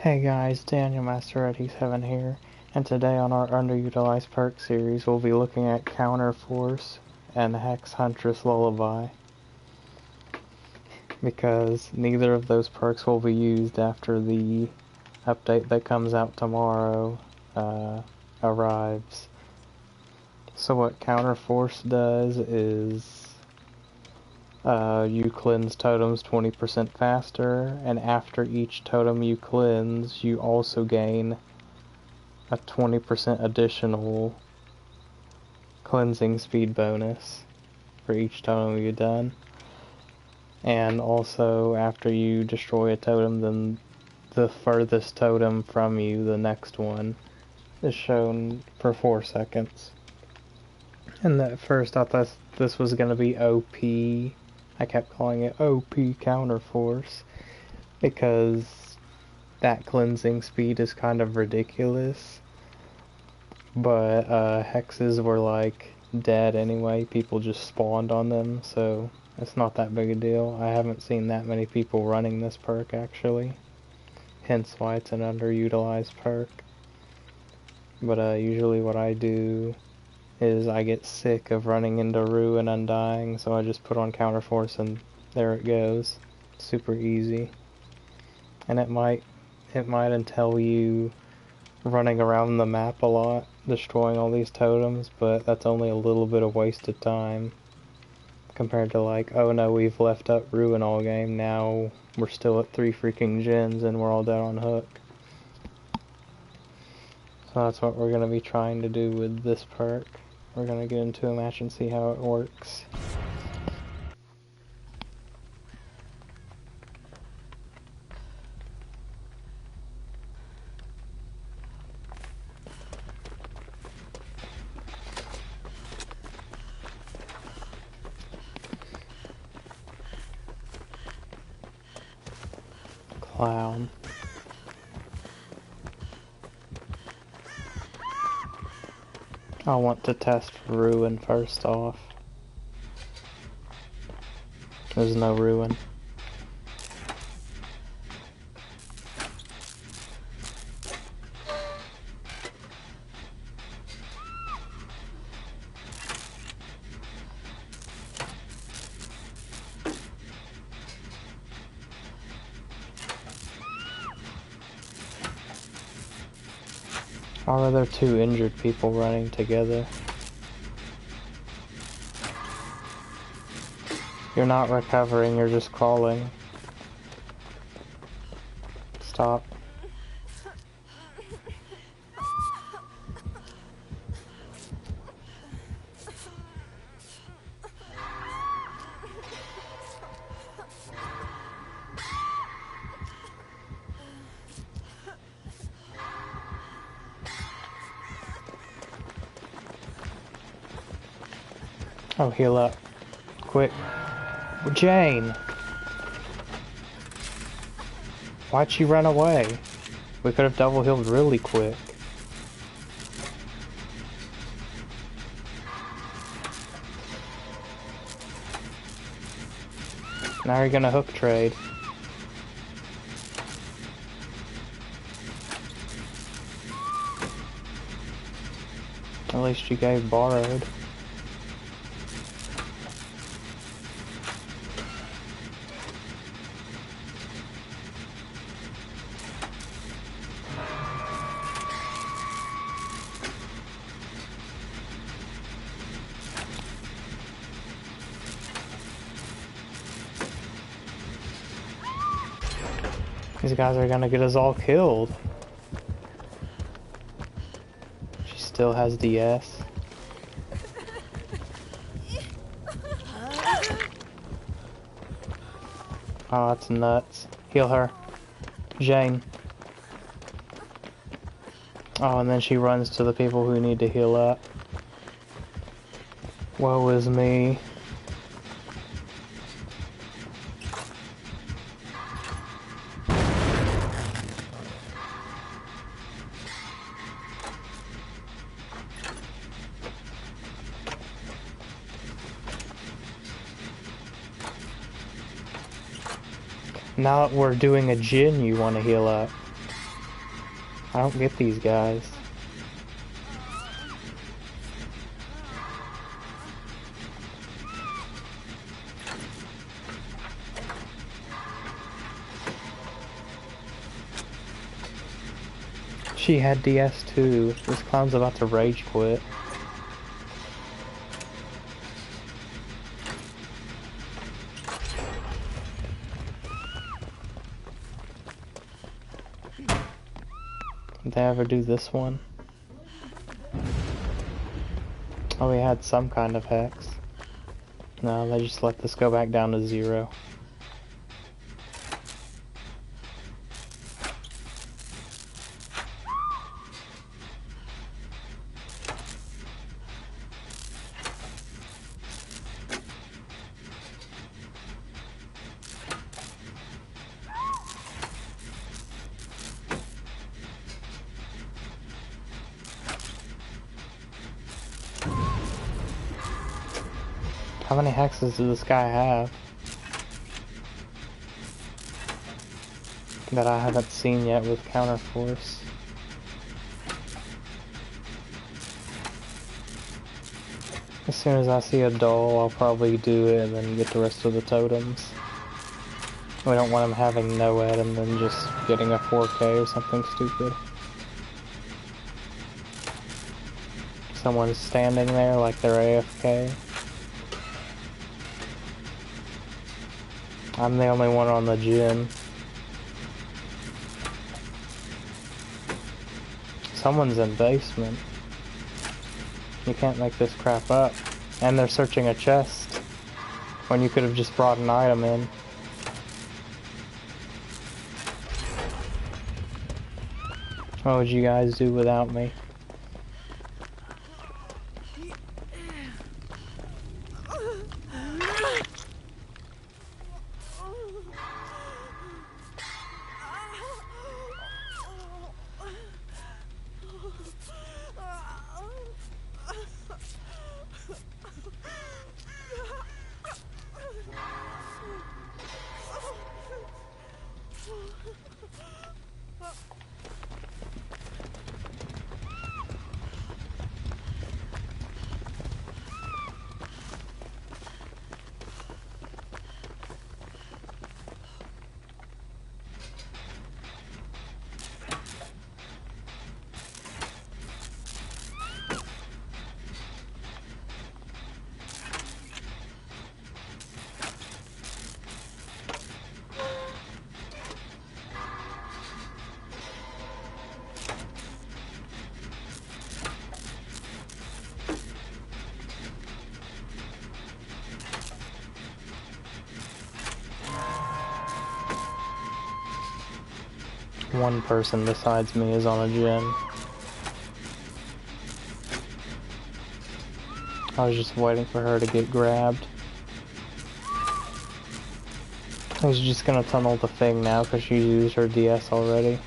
Hey guys, Daniel Master 87 here, and today on our underutilized perk series we'll be looking at Counterforce and Huntress Lullaby, because neither of those perks will be used after the update that comes out tomorrow arrives. So what Counterforce does is you cleanse totems 20% faster, and after each totem you cleanse, you also gain a 20% additional cleansing speed bonus for each totem you've done. And also, after you destroy a totem, then the furthest totem from you, the next one, is shown for 4 seconds. And at first I thought this was going to be OP. I kept calling it OP Counterforce because that cleansing speed is kind of ridiculous. But hexes were like dead anyway. People just spawned on them, so it's not that big a deal. I haven't seen that many people running this perk actually. Hence why it's an underutilized perk. But usually what I do is I get sick of running into Rue and Undying, so I just put on Counterforce and there it goes. Super easy. And it might entail you running around the map a lot, destroying all these totems, but that's only a little bit of wasted time. Compared to like, oh no, we've left up Ruin all game, now we're still at 3 freaking gens and we're all dead on hook. So that's what we're going to be trying to do with this perk. We're going to get into a match and see how it works. Clown. I want to test for Ruin first off. There's no Ruin. Or are there 2 injured people running together? You're not recovering, you're just crawling. Stop. Oh, heal up. Quick. Jane! Why'd she run away? We could have double healed really quick. Now you're gonna hook trade. At least you gave borrowed. These guys are gonna get us all killed. She still has DS. Oh, that's nuts. Heal her. Jane. Oh, and then she runs to the people who need to heal up. Woe is me. Now that we're doing a gin, you want to heal up. I don't get these guys. She had DS too. This clown's about to rage quit. Did they ever do this one? Oh, we had some kind of hex. No, they just let this go back down to 0. How many hexes does this guy have that I haven't seen yet with Counterforce? As soon as I see a doll, I'll probably do it and then get the rest of the totems. We don't want him having no ed and then just getting a 4K or something stupid. Someone's standing there like they're AFK. I'm the only one on the gym. Someone's in basement. You can't make this crap up. And they're searching a chest when you could have just brought an item in. What would you guys do without me? One person besides me is on a gym. I was just waiting for her to get grabbed. I was just gonna tunnel the thing now because she used her DS already.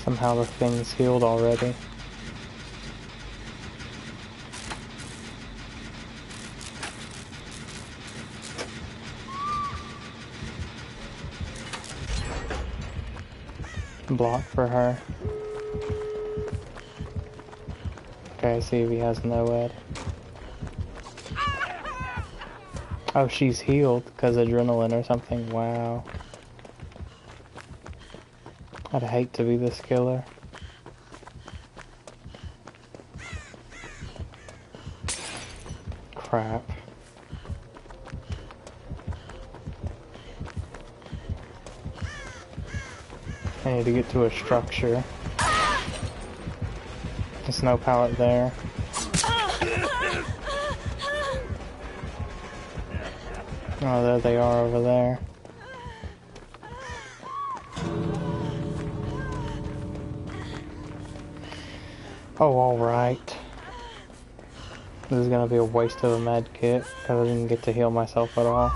Somehow the thing's healed already. Block for her. Okay, see if he has no ed. Oh, she's healed because adrenaline or something. Wow. I'd hate to be this killer. Crap. I need to get to a structure. There's no pallet there. Oh, there they are over there. Oh, alright. This is gonna be a waste of a med kit, because I didn't get to heal myself at all.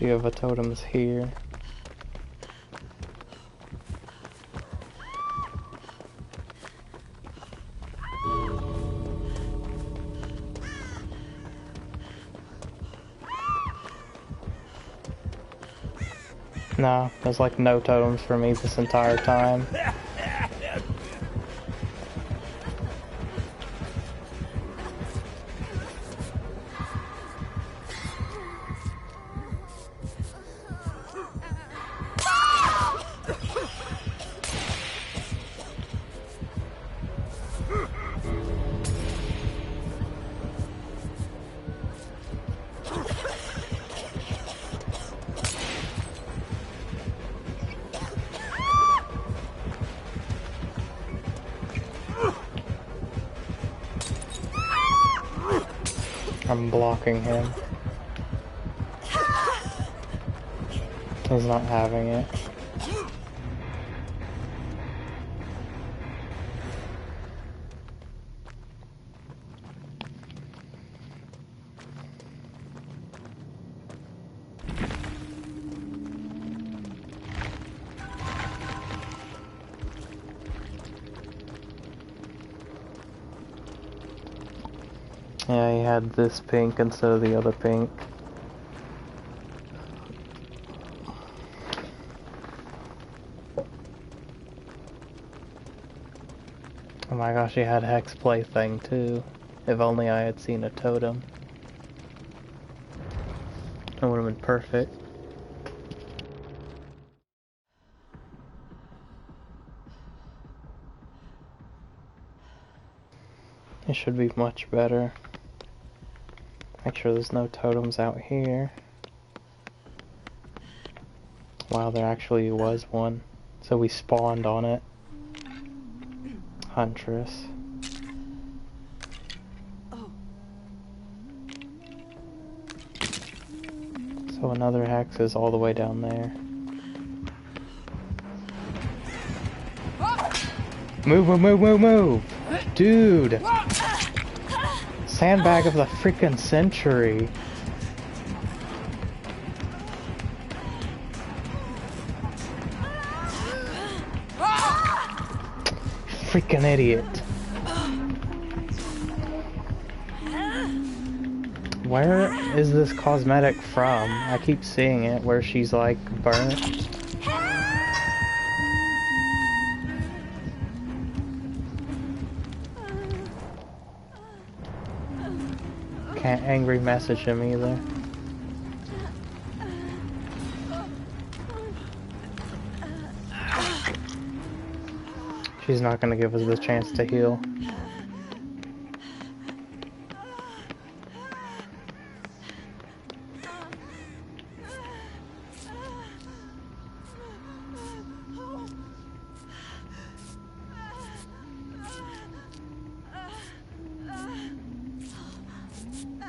few of the totems here. No, there's like no totems for me this entire time. I'm blocking him. He's not having it. Yeah, he had this pink instead of the other pink. Oh my gosh, he had Hex Plaything too. If only I had seen a totem. It would have been perfect. It should be much better. Make sure there's no totems out here. Wow, there actually was one. So we spawned on it. Huntress. Oh. So another hex is all the way down there. Move, move, move, move, move! Dude! Sandbag of the freaking century. Freaking idiot. Where is this cosmetic from? I keep seeing it where she's like burnt. Can't angry message him either. She's not gonna give us the chance to heal.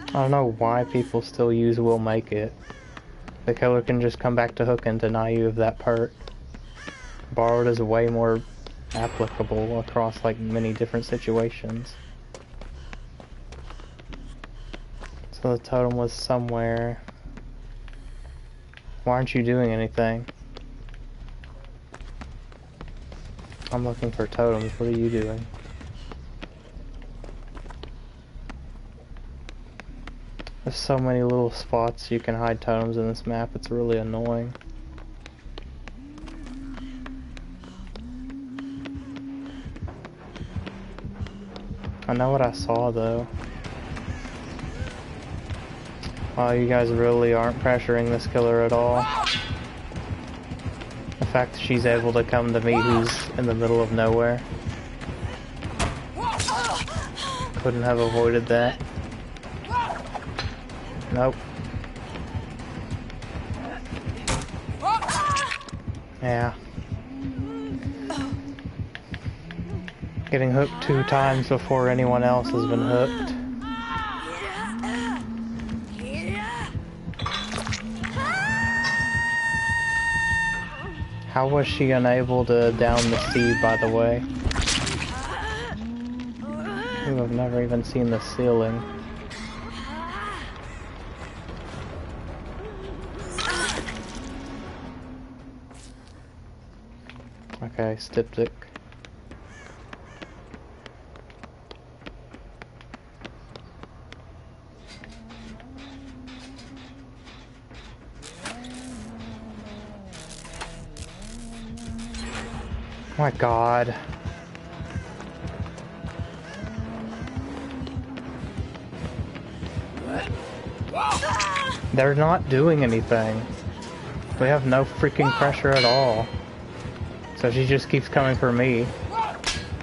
I don't know why people still use Will Make It. The killer can just come back to hook and deny you of that perk. Borrowed is way more applicable across like many different situations. So the totem was somewhere. Why aren't you doing anything? I'm looking for totems. What are you doing? There's so many little spots you can hide totems in this map, it's really annoying. I know what I saw though. Wow, you guys really aren't pressuring this killer at all. The fact that she's able to come to me who's in the middle of nowhere. Couldn't have avoided that. Nope. Yeah. Getting hooked 2 times before anyone else has been hooked. How was she unable to down the seed, by the way? Ooh, I've never even seen the ceiling. Okay, styptic. Oh my god. They're not doing anything. We have no freaking pressure at all. So she just keeps coming for me.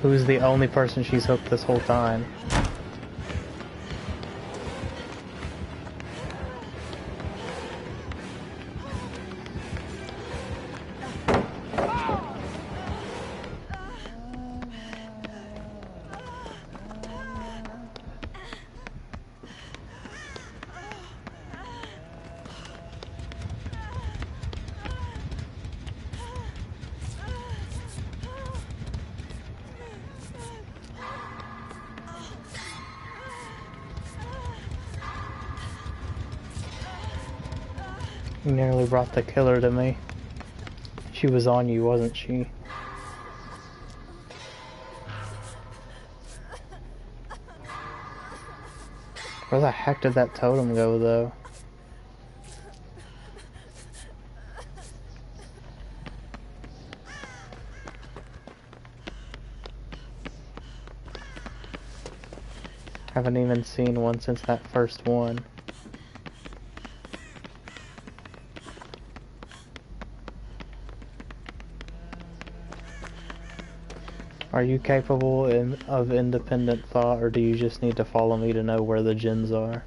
Who's the only person she's hooked this whole time? You nearly brought the killer to me. She was on you, wasn't she? Where the heck did that totem go, though? Haven't even seen one since that first one. Are you capable of independent thought, or do you just need to follow me to know where the gens are?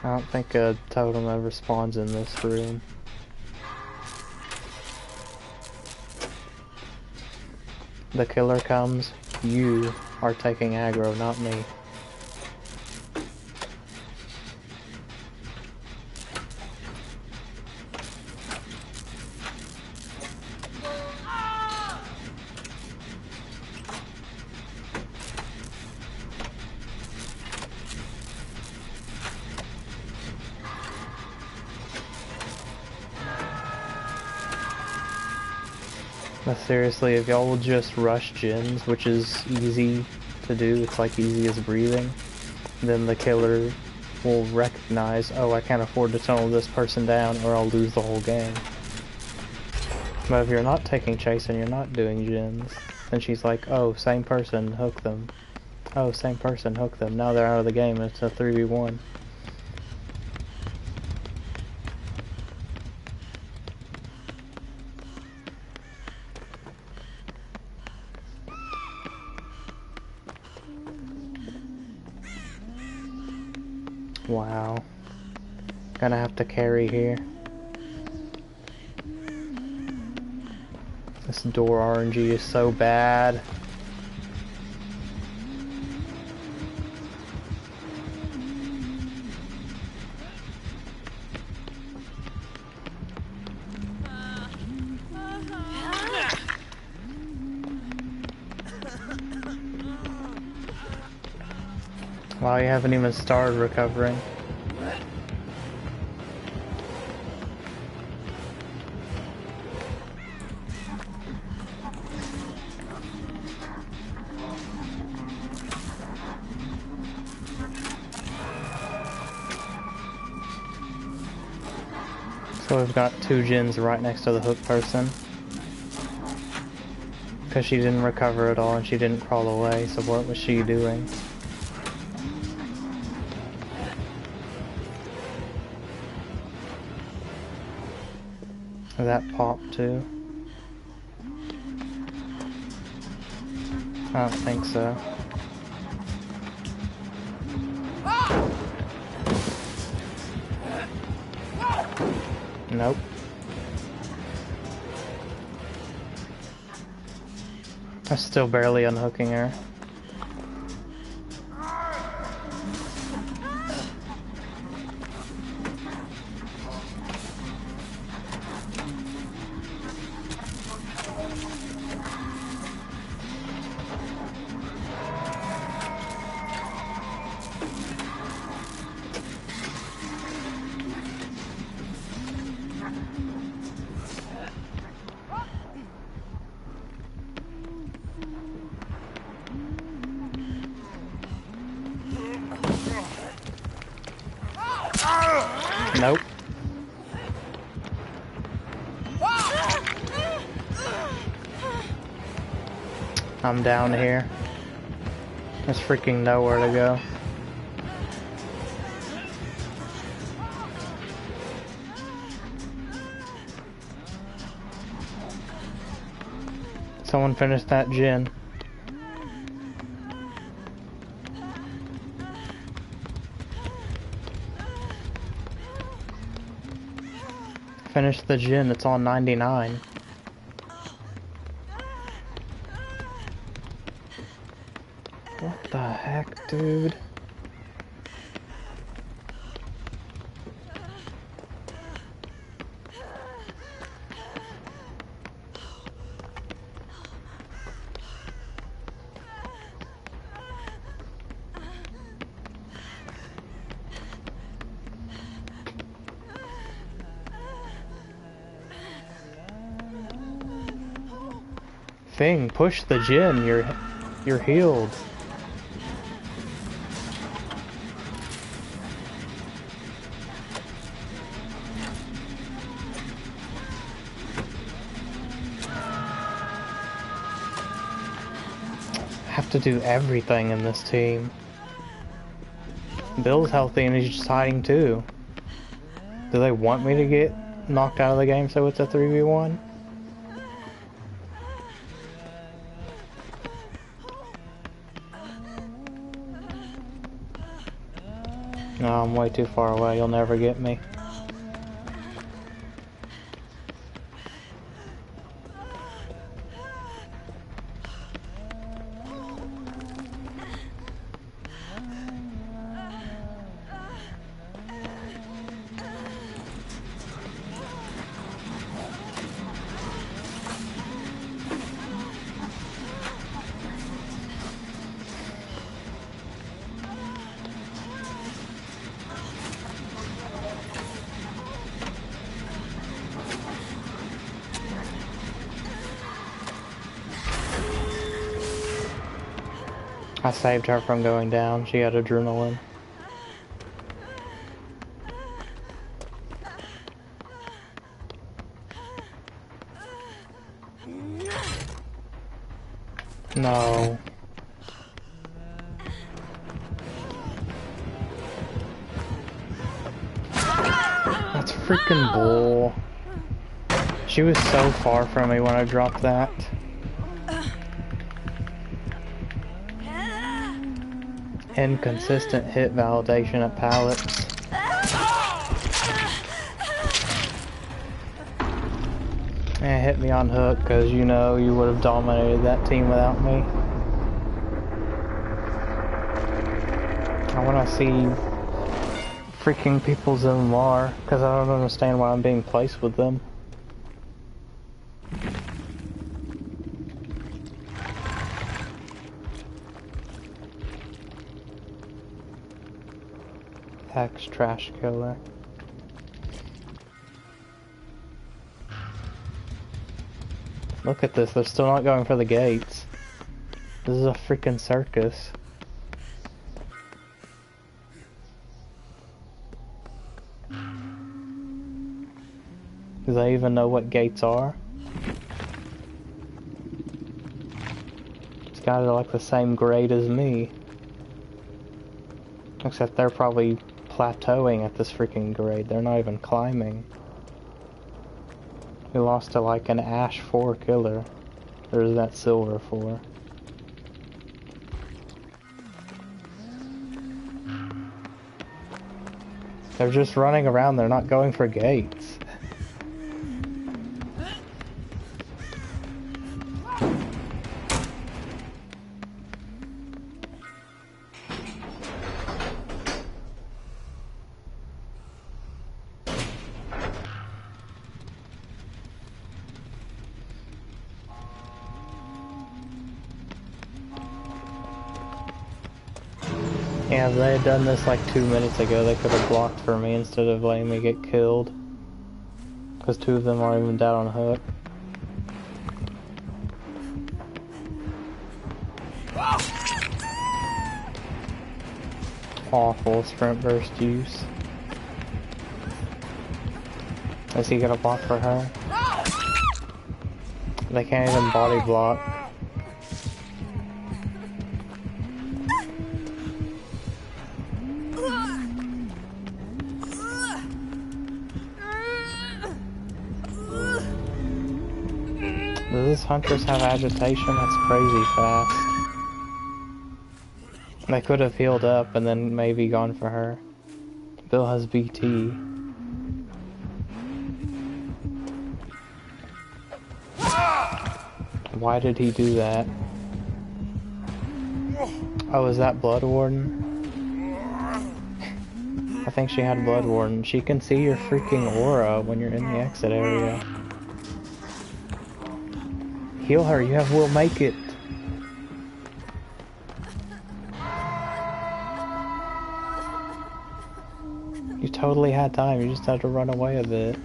I don't think a totem ever spawns in this room. The killer comes, you are taking aggro, not me. But seriously, if y'all will just rush gens, which is easy to do, it's like easy as breathing, then the killer will recognize, oh, I can't afford to tunnel this person down or I'll lose the whole game. But if you're not taking chase and you're not doing gens, then she's like, oh, same person, hook them. Oh, same person, hook them. Now they're out of the game, it's a 3v1. Wow. Gonna have to carry here. This door RNG is so bad. Wow, you haven't even started recovering. So we've got two gens right next to the hook person. Because she didn't recover at all and she didn't crawl away, so what was she doing? That popped too? I don't think so. Nope. I'm still barely unhooking her. Nope. I'm down here. There's freaking nowhere to go. Someone finished that gin. Finish the gin, it's on 99. What the heck, dude? Thing, push the gin, you're healed. Have to do everything in this team. Bill's healthy and he's just hiding too. Do they want me to get knocked out of the game so it's a 3v1? No, I'm way too far away. You'll never get me. I saved her from going down. She had adrenaline. No. That's freaking bull. She was so far from me when I dropped that. Inconsistent hit validation at pallets. And it hit me on hook because you know you would have dominated that team without me. I want to see freaking people's MMR because I don't understand why I'm being placed with them. Hex trash killer. Look at this, they're still not going for the gates. This is a freaking circus. Do they even know what gates are? These guys are like the same grade as me. Except they're probably plateauing at this freaking grade. They're not even climbing. We lost to like an Ash 4 killer. There's that Silver 4. They're just running around, they're not going for gates. Yeah, if they had done this like 2 minutes ago, they could have blocked for me instead of letting me get killed. Because 2 of them aren't even dead on hook. Awful sprint burst use. Is he gonna block for her? They can't even body block. Does this Huntress have agitation? That's crazy fast. They could have healed up and then maybe gone for her. Bill has BT. Why did he do that? Oh, is that Blood Warden? I think she had Blood Warden. She can see your freaking aura when you're in the exit area. Heal her, you have will make it. You totally had time, you just had to run away a bit.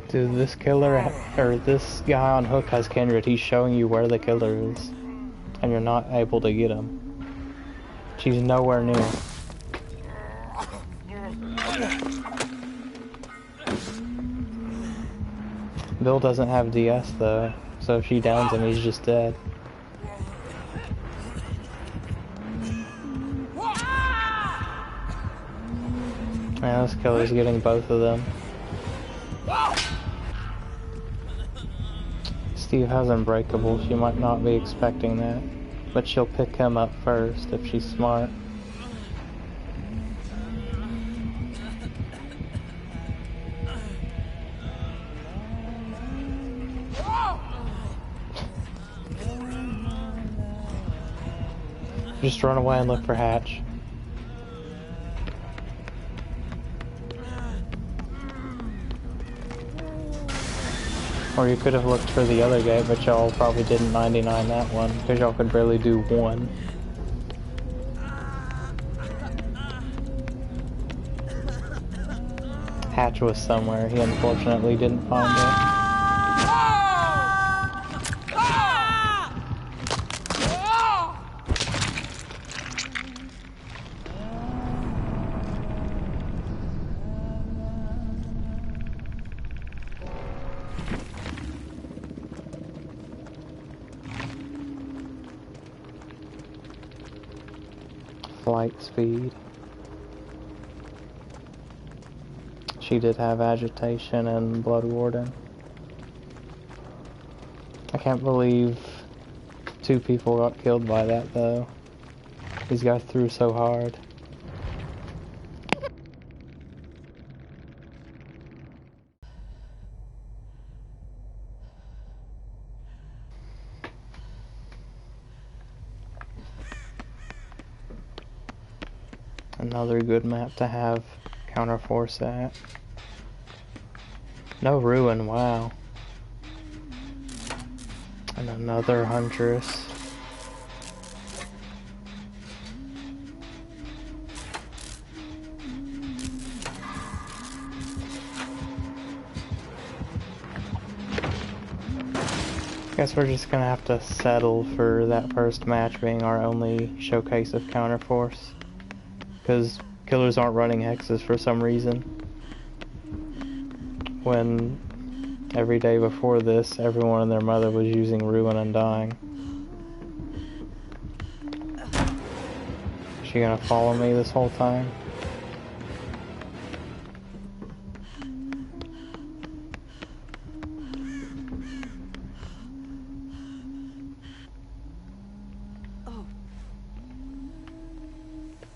Dude, this killer, or this guy on hook has Kindred. He's showing you where the killer is. And you're not able to get him. She's nowhere near. Bill doesn't have DS though, so if she downs him, he's just dead. Yeah, this killer's getting both of them. Steve has Unbreakable, she might not be expecting that, but she'll pick him up first if she's smart. Just run away and look for Hatch. Or you could have looked for the other gate, but y'all probably didn't 99 that one, because y'all could barely do one. Hatch was somewhere, he unfortunately didn't find it. Flight speed. She did have agitation and Blood Warden. I can't believe 2 people got killed by that though. These guys threw so hard. Another good map to have Counterforce at. No Ruin, wow. And another Huntress. Guess we're just gonna have to settle for that first match being our only showcase of Counterforce. Because killers aren't running hexes for some reason. When every day before this, everyone and their mother was using Ruin Undying. Is she gonna follow me this whole time?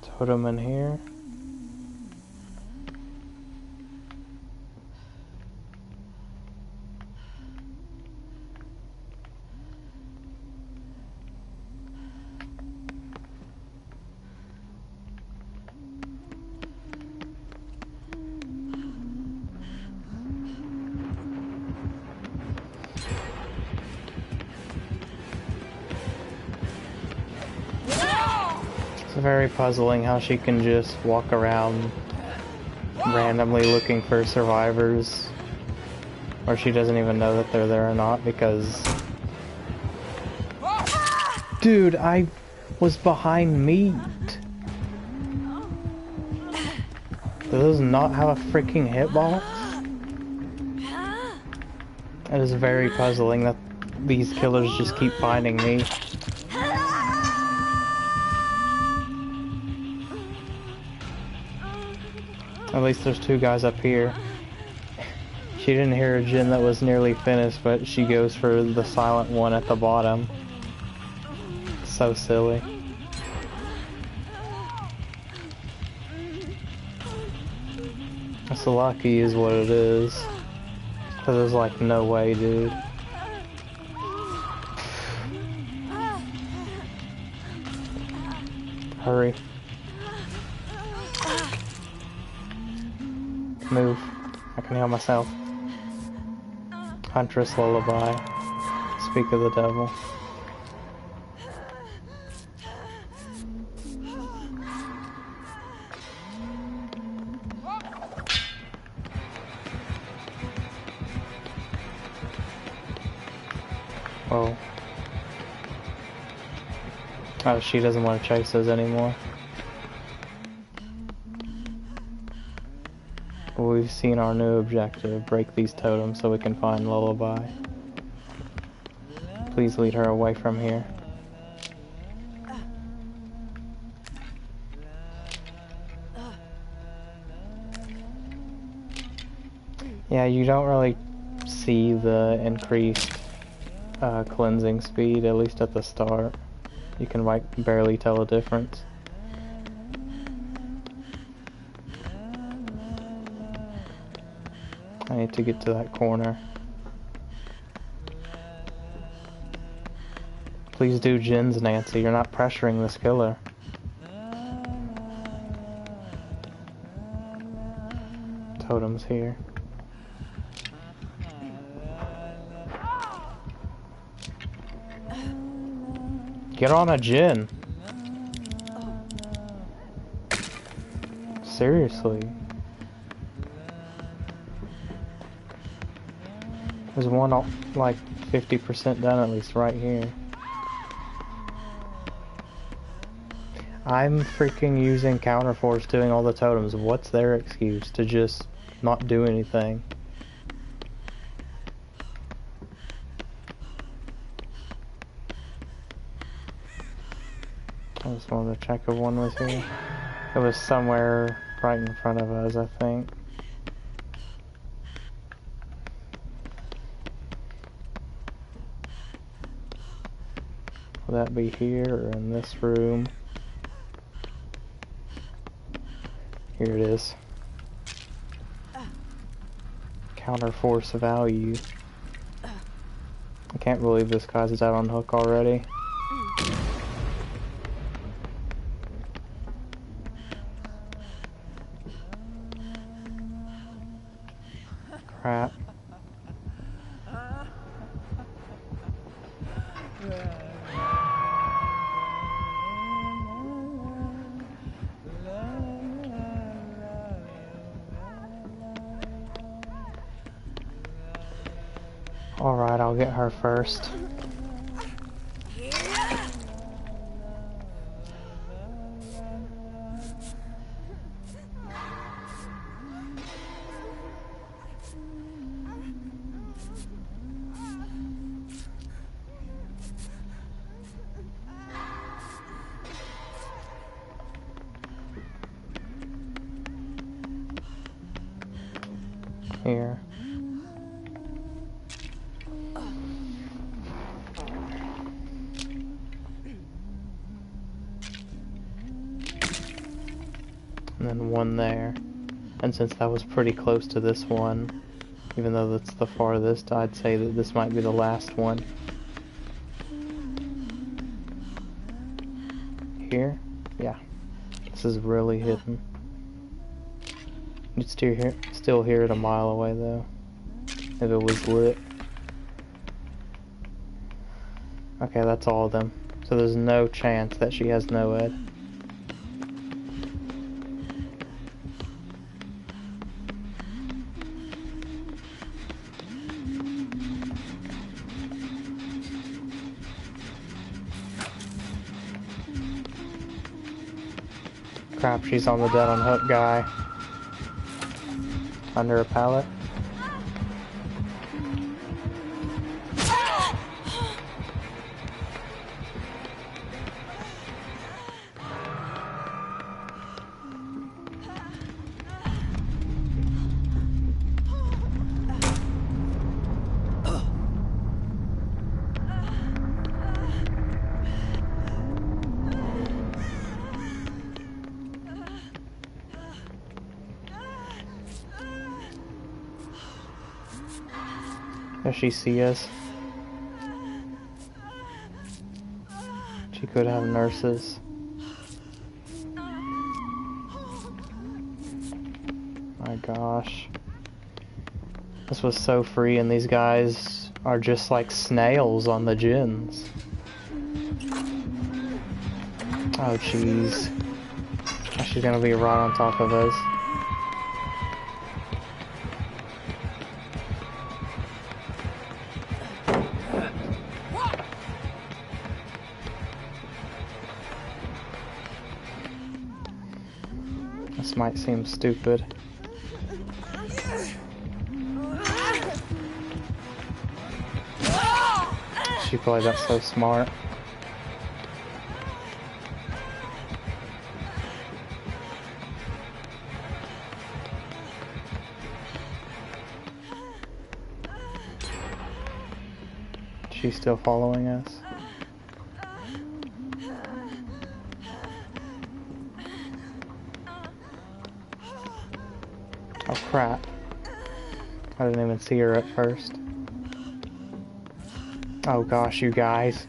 Totem in here. very puzzling how she can just walk around randomly looking for survivors, or she doesn't even know that they're there or not because... Dude, I was behind meat. Does this not have a freaking hitbox? It is very puzzling that these killers just keep finding me. At least there's two guys up here. She didn't hear a gen that was nearly finished, but she goes for the silent one at the bottom. So silly. That's lucky is what it is. Cause there's like no way, dude. Hurry. Move. I can heal myself. Huntress Lullaby. Speak of the devil. Oh. Oh, she doesn't want to chase us anymore. We've seen our new objective, break these totems so we can find Lullaby. Please lead her away from here. Yeah, you don't really see the increased cleansing speed, at least at the start. You can like barely tell the difference. I need to get to that corner. Please do gens, Nancy. You're not pressuring this killer. Totems here. Get on a gen. Seriously. There's one like 50% done at least right here. I'm freaking using Counterforce doing all the totems. What's their excuse to just not do anything? I just wanted to check if one was here. It was somewhere right in front of us, I think. Will that be here or in this room? Here it is. Counterforce value. I can't believe this guy's out on hook already. Crap. Alright, I'll get her first. Here. And then one there. And since that was pretty close to this one, even though that's the farthest, I'd say that this might be the last one. Here? Yeah. This is really hidden. You'd still hear it a mile away though, if it was lit. Okay, that's all of them. So there's no chance that she has no ed. Crap, she's on the dead on hook guy. Under a pallet. Does she see us? She could have nurses. My gosh. This was so free and these guys are just like snails on the gins. Oh jeez. She's gonna be right on top of us. This might seem stupid. She played that so smart. She's still following us. Oh crap. I didn't even see her at first. Oh gosh, you guys.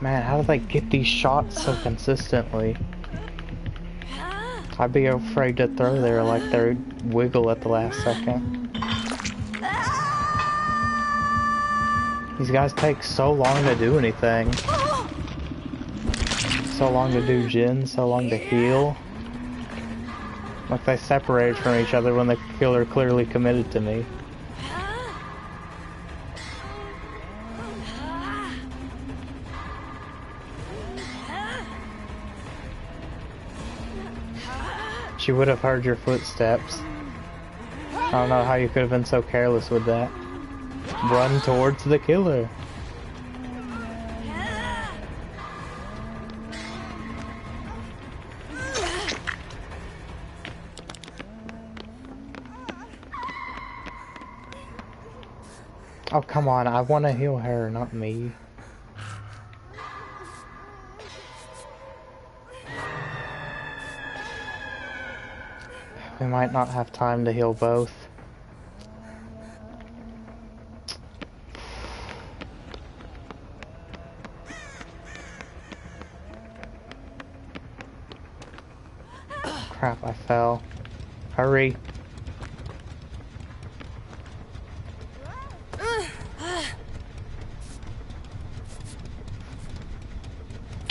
Man, how do they get these shots so consistently? I'd be afraid to throw there like they wiggle at the last second. These guys take so long to do anything. So long to do gin, so long to heal. Like they separated from each other when the killer clearly committed to me. She would have heard your footsteps. I don't know how you could have been so careless with that. Run towards the killer. Oh, come on. I want to heal her, not me. We might not have time to heal both. Crap, I fell. Hurry.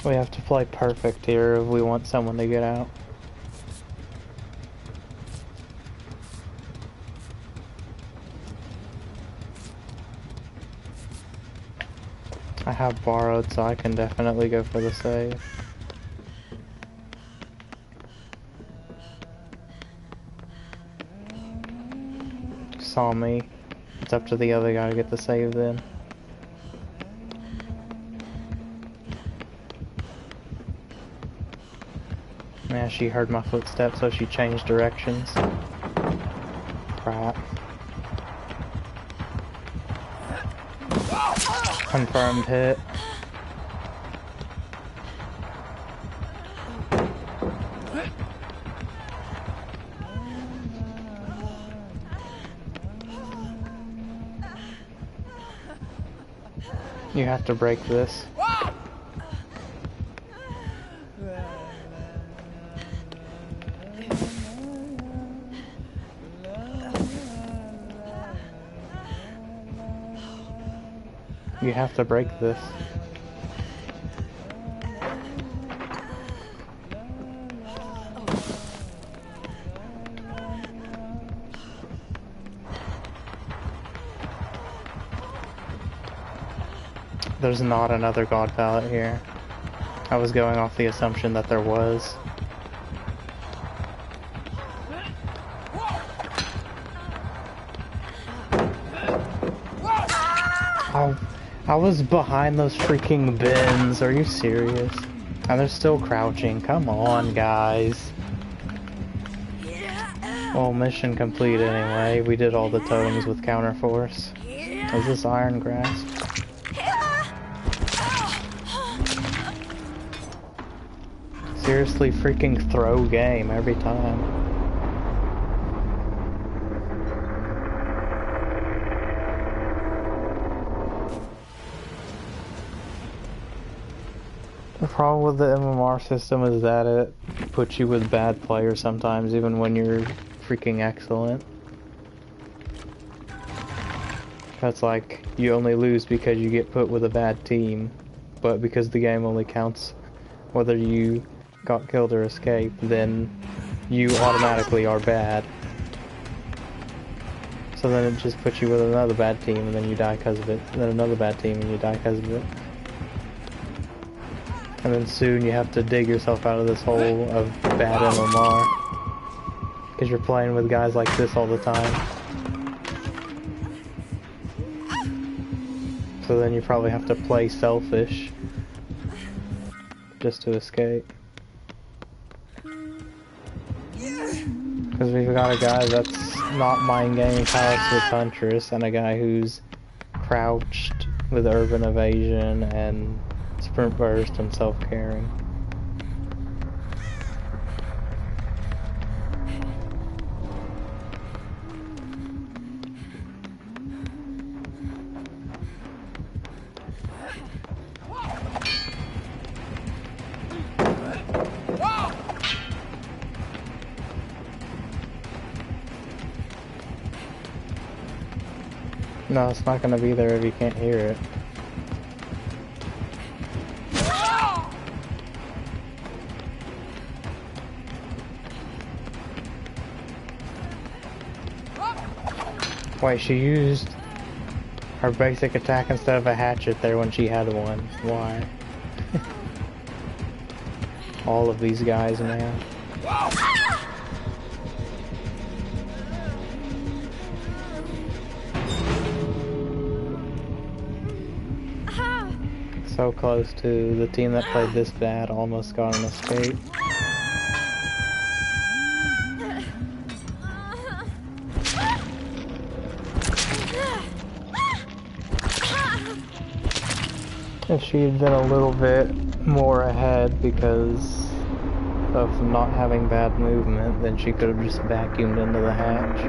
We have to play perfect here if we want someone to get out. I have borrowed, so I can definitely go for the save. Saw me. It's up to the other guy to get the save then. Yeah, she heard my footsteps, so she changed directions. Crap. Confirmed hit. You have to break this. You have to break this. There's not another god palette here. I was going off the assumption that there was. I was behind those freaking bins, are you serious? And they're still crouching, come on guys. Well, mission complete anyway, we did all the totems with Counterforce. Is this Iron Grasp? Seriously freaking throw game every time. The problem with the MMR system is that it puts you with bad players sometimes, even when you're freaking excellent. That's like, you only lose because you get put with a bad team, but because the game only counts whether you got killed or escaped, then you automatically are bad. So then it just puts you with another bad team and then you die because of it, and then another bad team and you die because of it. And then soon you have to dig yourself out of this hole of bad MMR. Because you're playing with guys like this all the time. So then you probably have to play selfish. Just to escape. Because we've got a guy that's not mind gaming palace with Huntress, and a guy who's crouched with urban evasion and sprint burst and self-caring. No, it's not gonna be there if you can't hear it. Wait, she used her basic attack instead of a hatchet there when she had one. Why? All of these guys, man. So close to the team that played this bad almost got an escape. If she had been a little bit more ahead because of not having bad movement, then she could have just vacuumed into the hatch.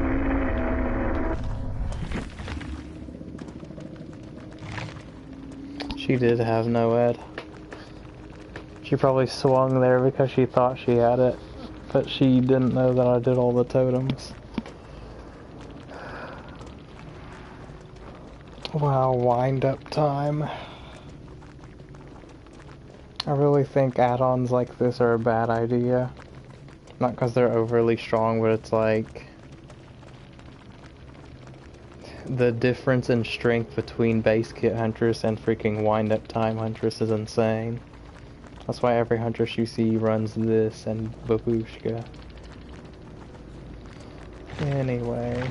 She did have no ed. She probably swung there because she thought she had it, but she didn't know that I did all the totems. Wow, wind up time. I really think add-ons like this are a bad idea. Not because they're overly strong, but it's like the difference in strength between base kit Huntress and freaking wind up time Huntress is insane. That's why every Huntress you see runs this and Babushka. Anyway.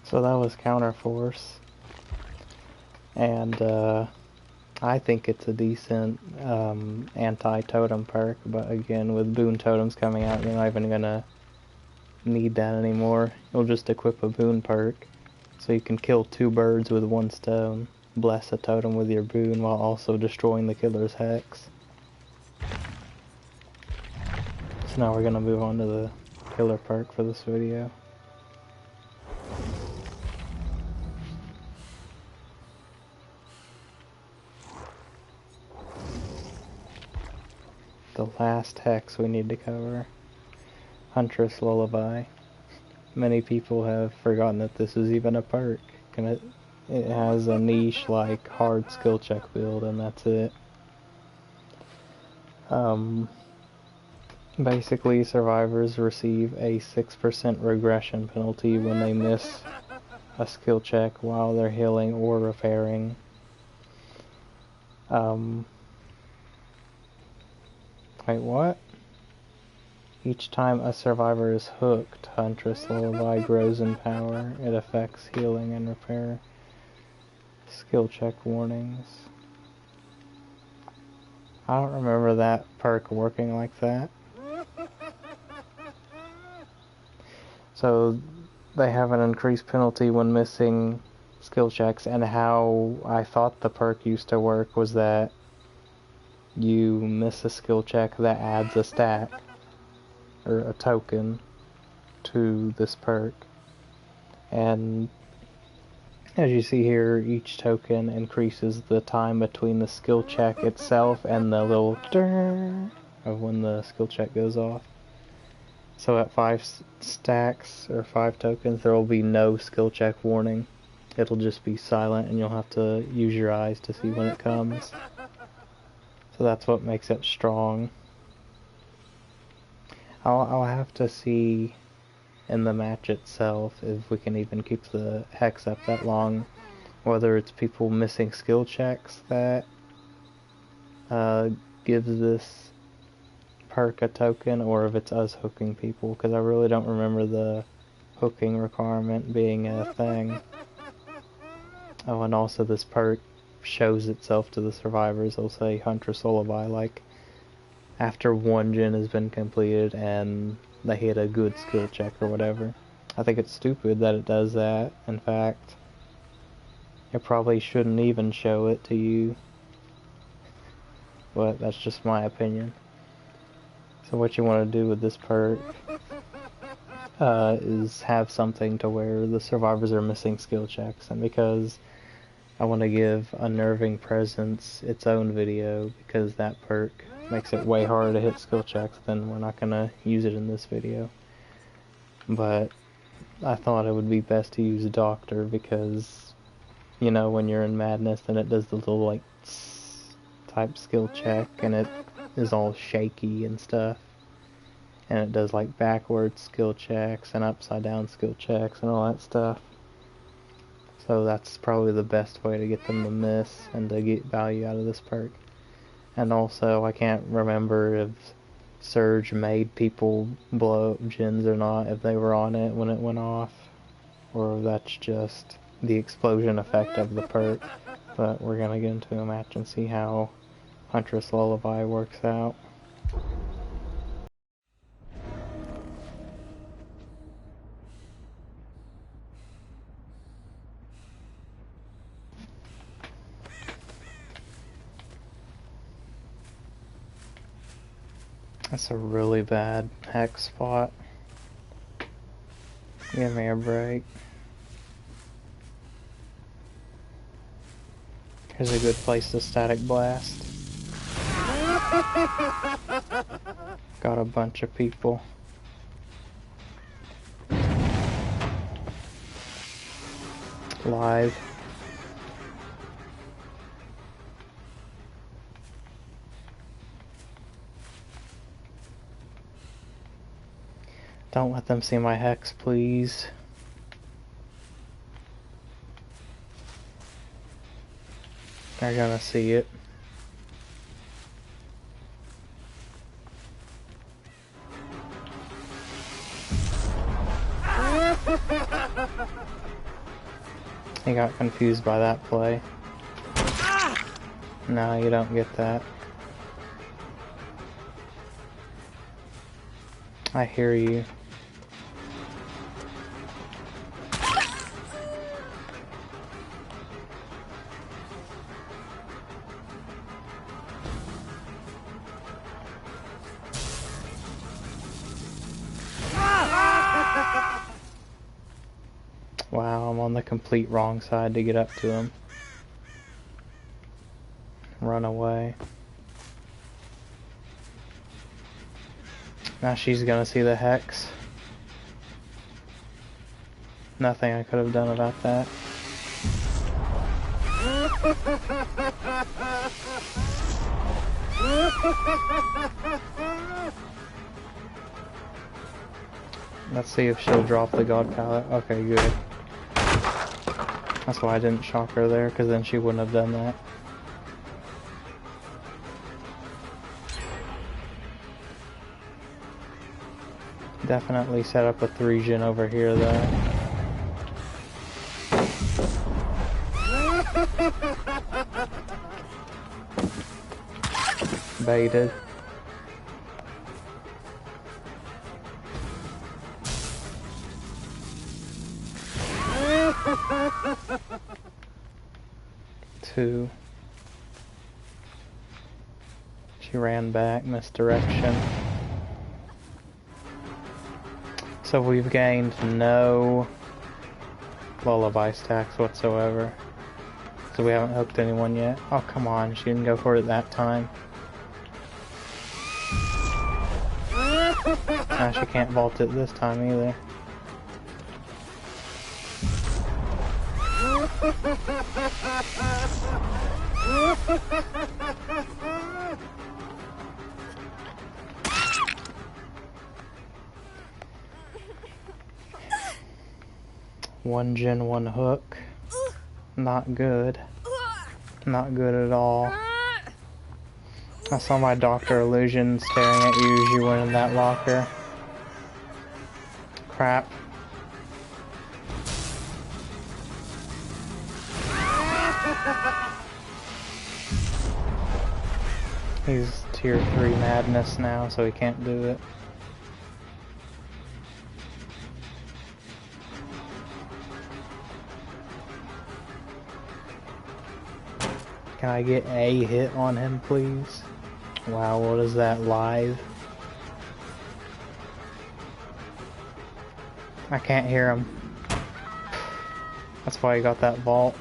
So that was Counterforce. And I think it's a decent anti-totem perk, but again, with boon totems coming out, you're not even gonna need that anymore. You'll just equip a boon perk, so you can kill two birds with one stone. Bless a totem with your boon while also destroying the killer's hex. So now we're gonna move on to the killer perk for this video. The last hex we need to cover. Huntress Lullaby. Many people have forgotten that this is even a perk. And it has a niche like hard skill check build, and that's it. Basically, survivors receive a 6% regression penalty when they miss a skill check while they're healing or repairing. Wait, what? Each time a survivor is hooked, Huntress Lullaby grows in power. It affects healing and repair. Skill check warnings. I don't remember that perk working like that. So they have an increased penalty when missing skill checks, and how I thought the perk used to work was that you miss a skill check that adds a stack or a token to this perk, and as you see here, each token increases the time between the skill check itself and the little drrrr of when the skill check goes off. So at 5 stacks or 5 tokens, there will be no skill check warning. It'll just be silent, and you'll have to use your eyes to see when it comes. So that's what makes it strong. I'll have to see in the match itself if we can even keep the hex up that long, whether it's people missing skill checks that gives this perk a token, or if it's us hooking people, because I really don't remember the hooking requirement being a thing. Oh, and also this perk shows itself to the survivors. It'll say Huntress Lullaby, like after one gen has been completed and they hit a good skill check or whatever. I think it's stupid that it does that. In fact, it probably shouldn't even show it to you. But that's just my opinion. So what you want to do with this perk is have something to where the survivors are missing skill checks, and because I want to give Unnerving Presence its own video, because that perk makes it way harder to hit skill checks, then we're not going to use it in this video. But I thought it would be best to use Doctor, because, you know, when you're in Madness, then it does the little, like, type skill check, and it is all shaky and stuff. And it does, like, backwards skill checks and upside down skill checks and all that stuff. So that's probably the best way to get them to miss and to get value out of this perk. And also, I can't remember if Surge made people blow up gens or not, if they were on it when it went off, or if that's just the explosion effect of the perk. But we're gonna get into a match and see how Huntress Lullaby works out. That's a really bad hex spot. Give me a break. Here's a good place to static blast. Got a bunch of people. Live. Don't let them see my hex, please. They're gonna see it. He got confused by that play. No, you don't get that. I hear you. Wow, I'm on the complete wrong side to get up to him. Run away. Now she's gonna see the hex. Nothing I could have done about that. Let's see if she'll drop the god pallet. Okay, good. That's why I didn't shock her there, because then she wouldn't have done that. Definitely set up a 3-gen over here, though. Baited. Two. She ran back, misdirection. So we've gained no lullaby stacks whatsoever. So we haven't hooked anyone yet. Oh, come on, she didn't go for it that time. Nah, she can't vault it this time either. One gen, one hook. Not good. Not good at all. I saw my Dr. Illusion staring at you as you went in that locker. Crap. He's tier 3 madness now, so he can't do it. Can I get a hit on him, please? Wow, what is that, live? I can't hear him. That's why he got that vault.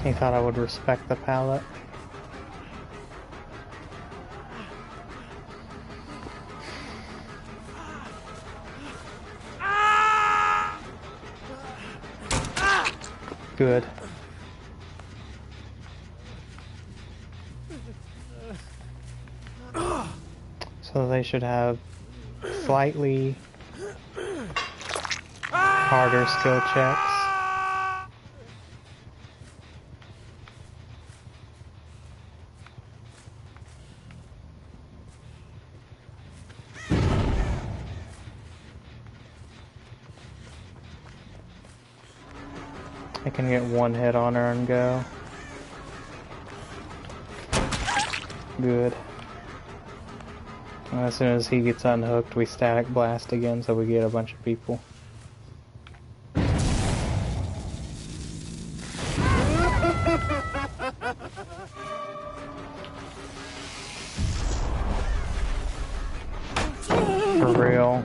He thought I would respect the pallet. Good. So they should have slightly harder skill checks. I can get one hit on her and go. Good. And as soon as he gets unhooked, we static blast again, so we get a bunch of people. For real.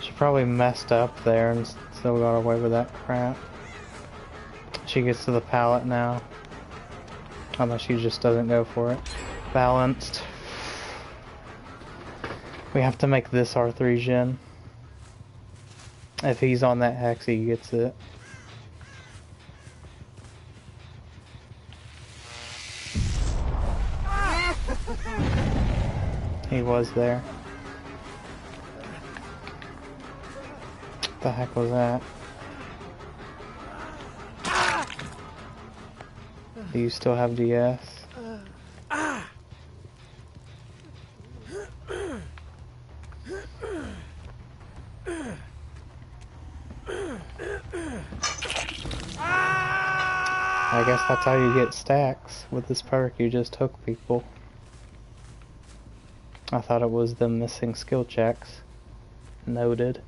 She probably messed up there and still got away with that crap. She gets to the pallet now. Unless she just doesn't go for it. Balanced. We have to make this our 3-gen. If he's on that hex, he gets it. He was there. What the heck was that? Do you still have DS? I guess that's how you get stacks. With this perk, you just hook people. I thought it was them missing skill checks. Noted.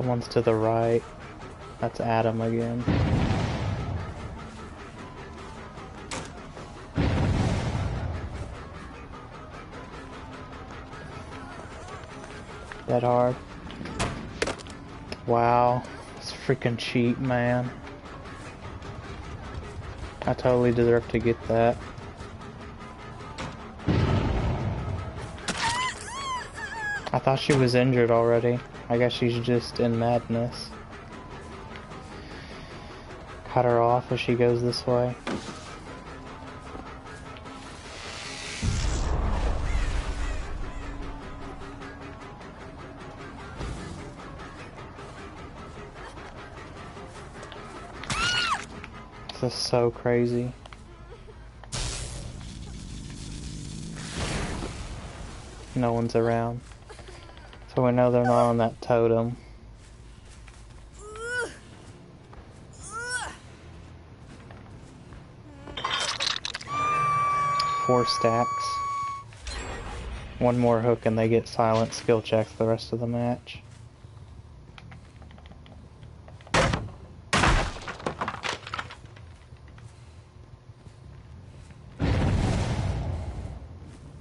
Someone's to the right. That's Adam again. That hard. Wow. It's freaking cheap, man. I totally deserve to get that. I thought she was injured already. I guess she's just in madness. Cut her off as she goes this way. This is so crazy. No one's around. So we know they're not on that totem. 4 stacks. One more hook and they get silent skill checks the rest of the match.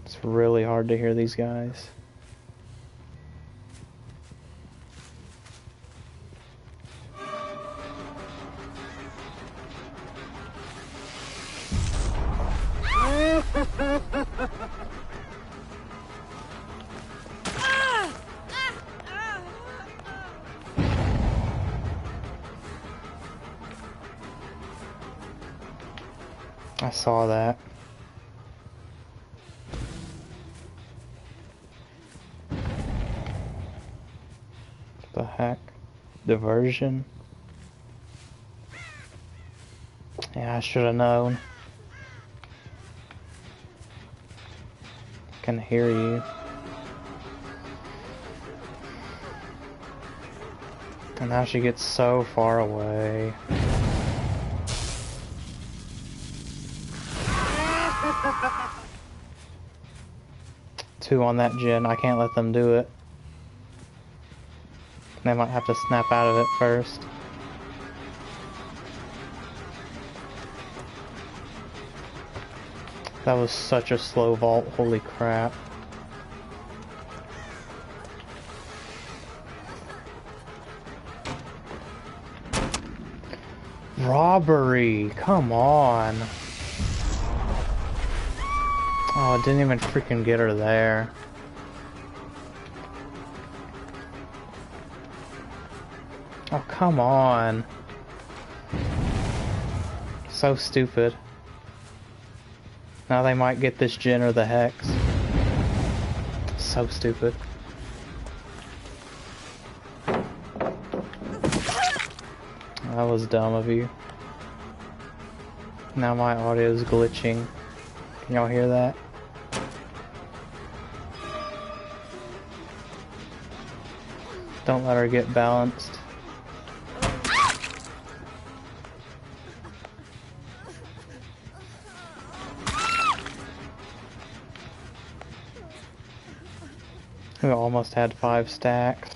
It's really hard to hear these guys. I saw that. The heck? Diversion? Yeah, I should have known. I can hear you. And now she gets so far away. Two on that gen. I can't let them do it. They might have to snap out of it first. That was such a slow vault. Holy crap. Robbery! Come on! Oh, I didn't even freaking get her there. Oh, come on. So stupid. Now they might get this gen or the hex. So stupid. That was dumb of you. Now my audio's glitching. Can y'all hear that? Don't let her get balanced. We almost had 5 stacks.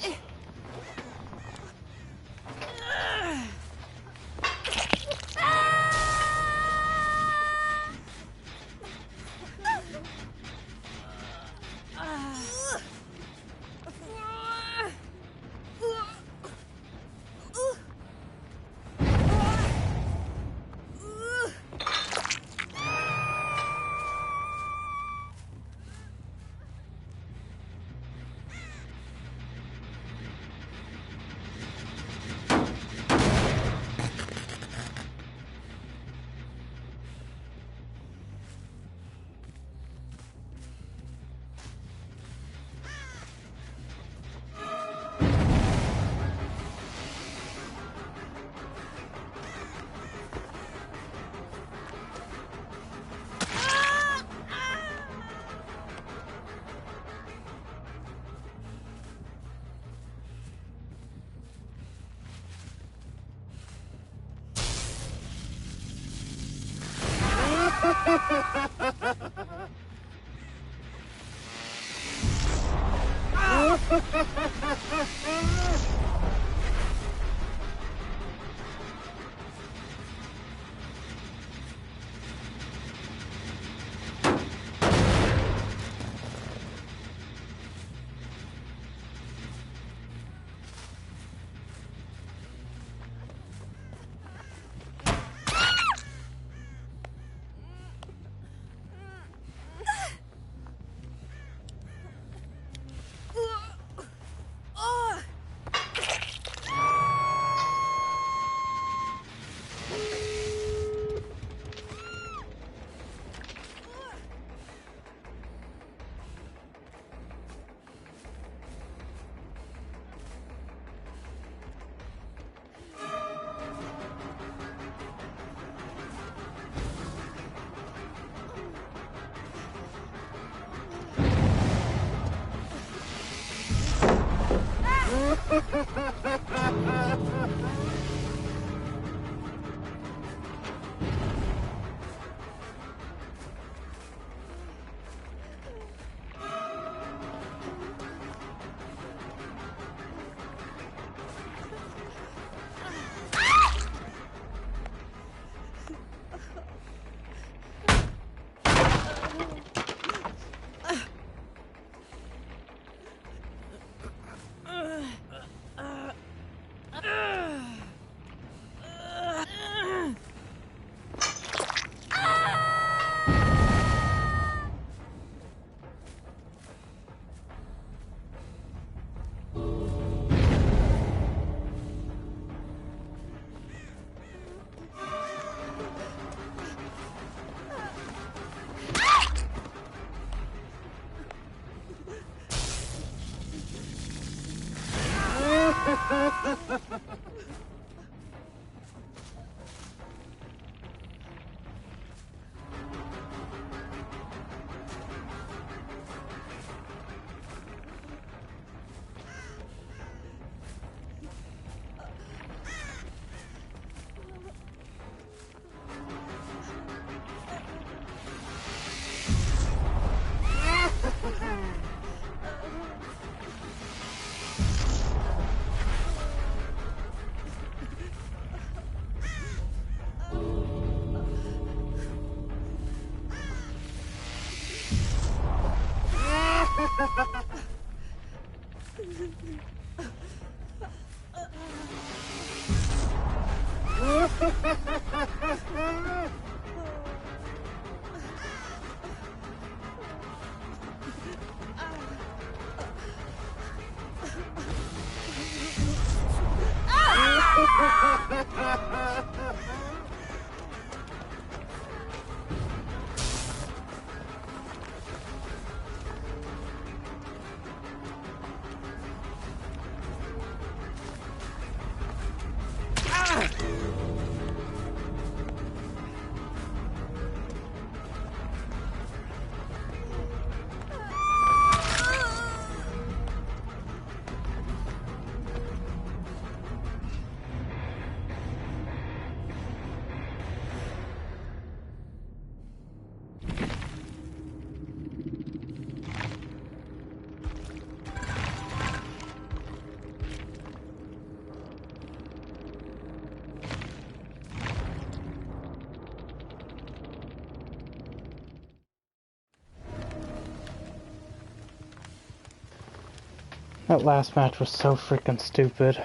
That last match was so freaking stupid.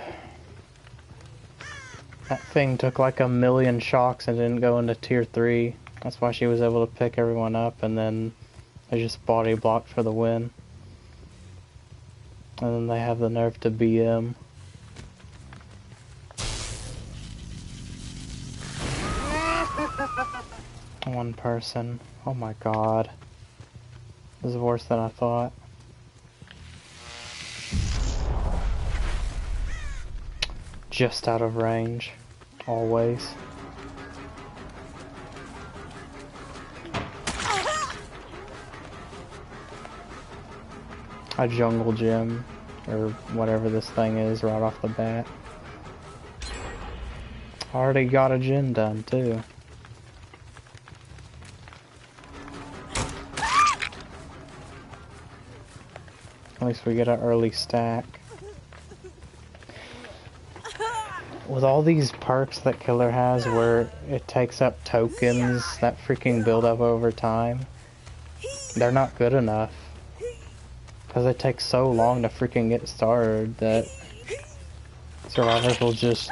That thing took like 1,000,000 shocks and didn't go into tier 3. That's why she was able to pick everyone up, and then they just body blocked for the win. And then they have the nerve to BM. One person. Oh my god. This is worse than I thought. Just out of range. Always. A jungle gym, or whatever this thing is, right off the bat. Already got a gym done, too. At least we get an early stack. With all these perks that Killer has where it takes up tokens that freaking build up over time, they're not good enough. Because it takes so long to freaking get started that survivors will just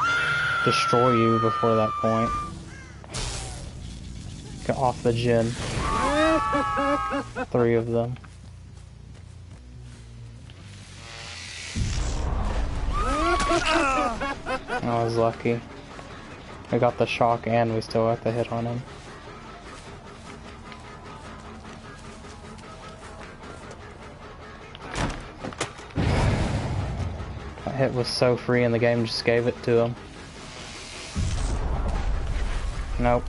destroy you before that point. Get off the gin. 3 of them. I was lucky. I got the shock and we still got the hit on him. That hit was so free and the game just gave it to him. Nope.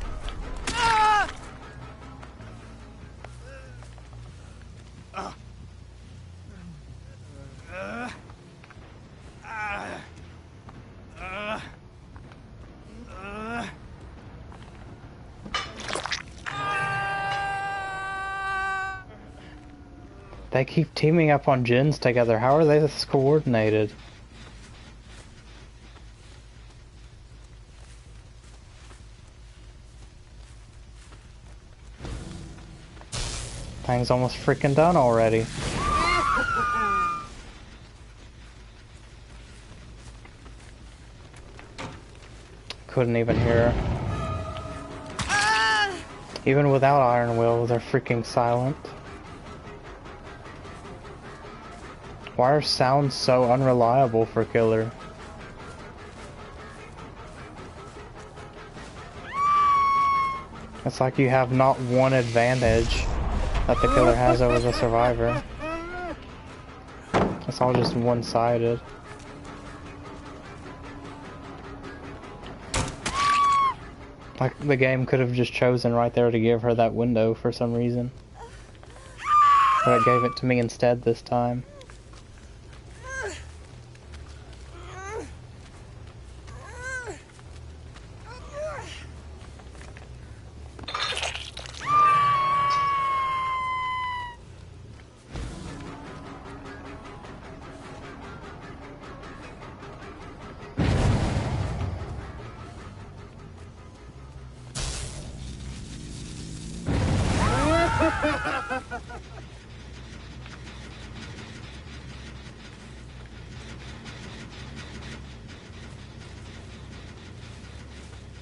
They keep teaming up on gens together. How are they this coordinated? Thing's almost freaking done already. Couldn't even hear her. Even without Iron Will, they're freaking silent. Why are sounds so unreliable for killer? It's like you have not one advantage that the killer has over the survivor. It's all just one-sided. Like the game could have just chosen right there to give her that window for some reason. But it gave it to me instead this time.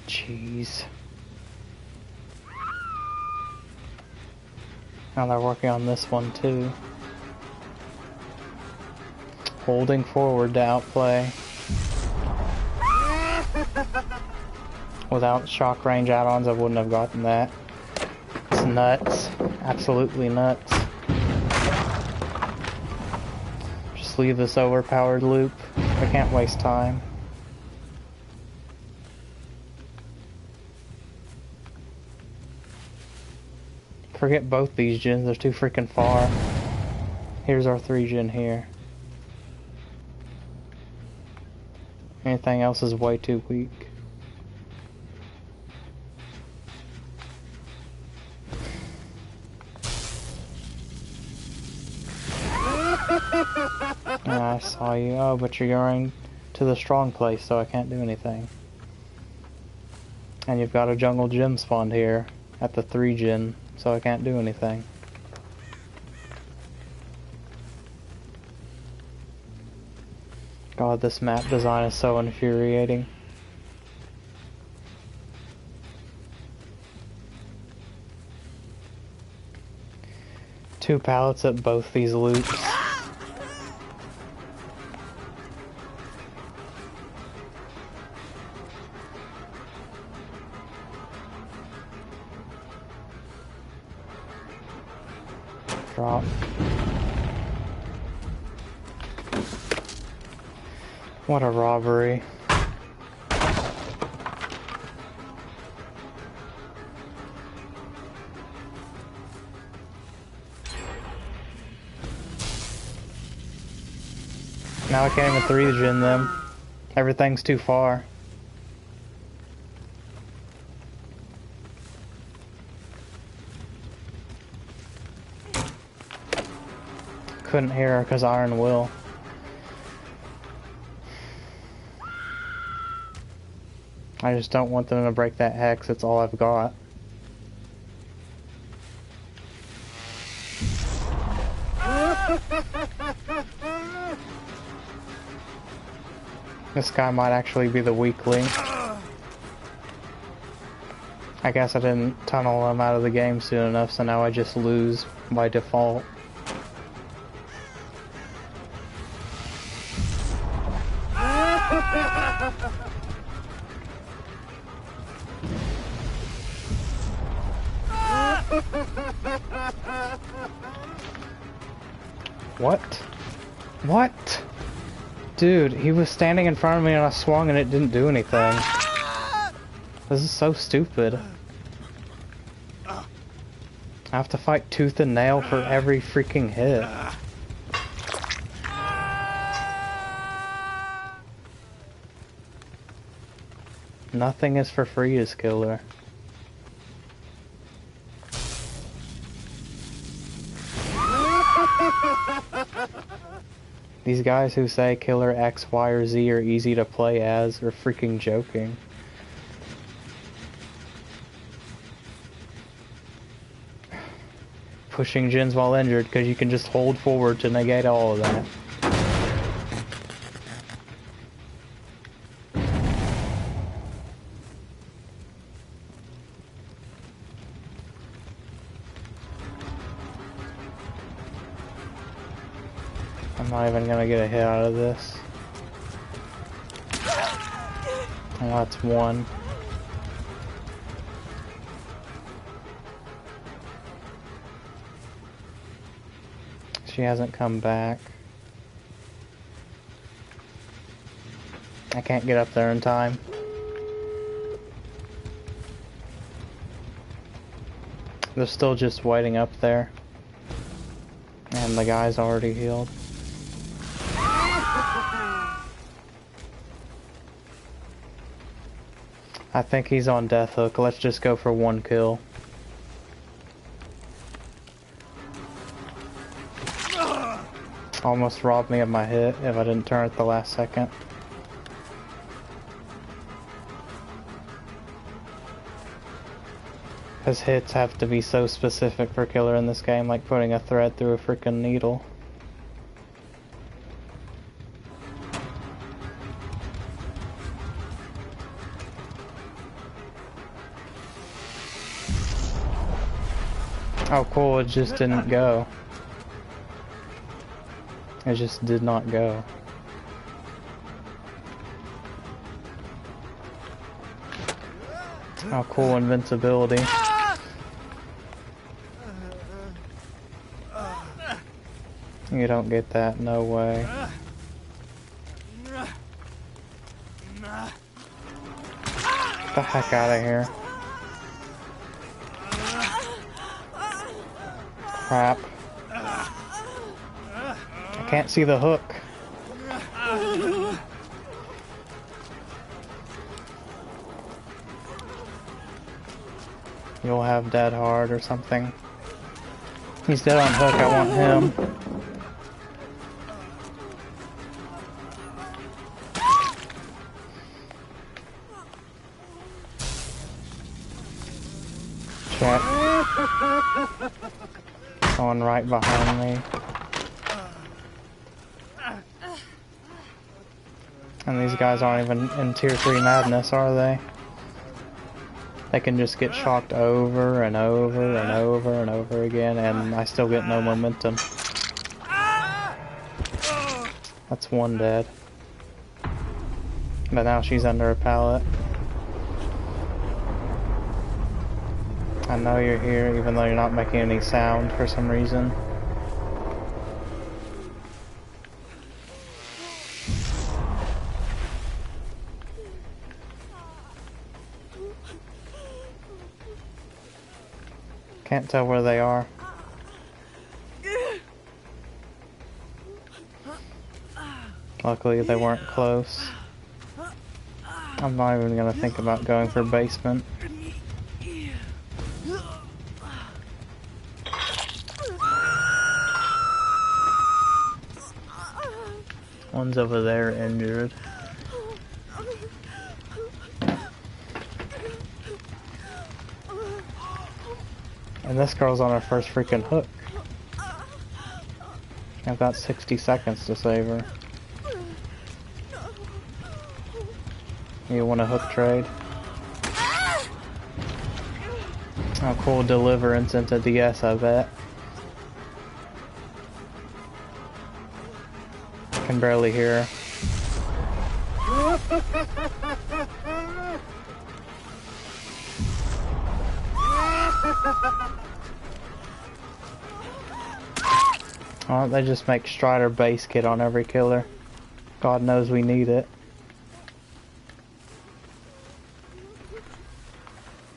Jeez. Now they're working on this one too. Holding forward to outplay. Without shock range add-ons, I wouldn't have gotten that. It's nuts. Absolutely nuts. Just leave this overpowered loop. I can't waste time. Forget both these gens, they're too freaking far. Here's our 3 gen here. Anything else is way too weak. I saw you. Oh, but you're going to the strong place, so I can't do anything. And you've got a jungle gym spawned here at the 3 gen, so I can't do anything. God, this map design is so infuriating. Two pallets at both these loops. Drop. What a robbery. Now I can't even 3 gen them. Everything's too far. Couldn't hear her because Iron Will. I just don't want them to break that hex, it's all I've got. This guy might actually be the weak link. I guess I didn't tunnel him out of the game soon enough, so now I just lose by default. What? What? Dude, he was standing in front of me and I swung and it didn't do anything. This is so stupid. I have to fight tooth and nail for every freaking hit. Nothing is for free as killer. These guys who say Killer X, Y, or Z are easy to play as are freaking joking. Pushing gens while injured because you can just hold forward to negate all of that. I'm not even gonna get a hit out of this. Well, that's one. She hasn't come back. I can't get up there in time. They're still just waiting up there. And the guy's already healed. I think he's on death hook. Let's just go for one kill. Almost robbed me of my hit if I didn't turn at the last second. Because hits have to be so specific for killer in this game, like putting a thread through a freaking needle. Oh cool, it just didn't go. It just did not go. Oh cool, invincibility. You don't get that, no way. Get the heck out of here. Crap. I can't see the hook. You'll have dead hard or something. He's dead on hook, I want him. Check. Someone right behind me. And these guys aren't even in tier 3 madness, are they? They can just get shocked over and over and over and over again, and I still get no momentum. That's one dead. But now she's under a pallet. I know you're here, even though you're not making any sound for some reason. Can't tell where they are. Luckily they weren't close. I'm not even gonna think about going for basement. One's over there injured. And this girl's on her first freaking hook. I've got 60 seconds to save her. You want a hook trade? Oh cool, deliverance into DS, I bet. I can barely hear her. Why don't they just make Strider base kit on every killer? God knows we need it.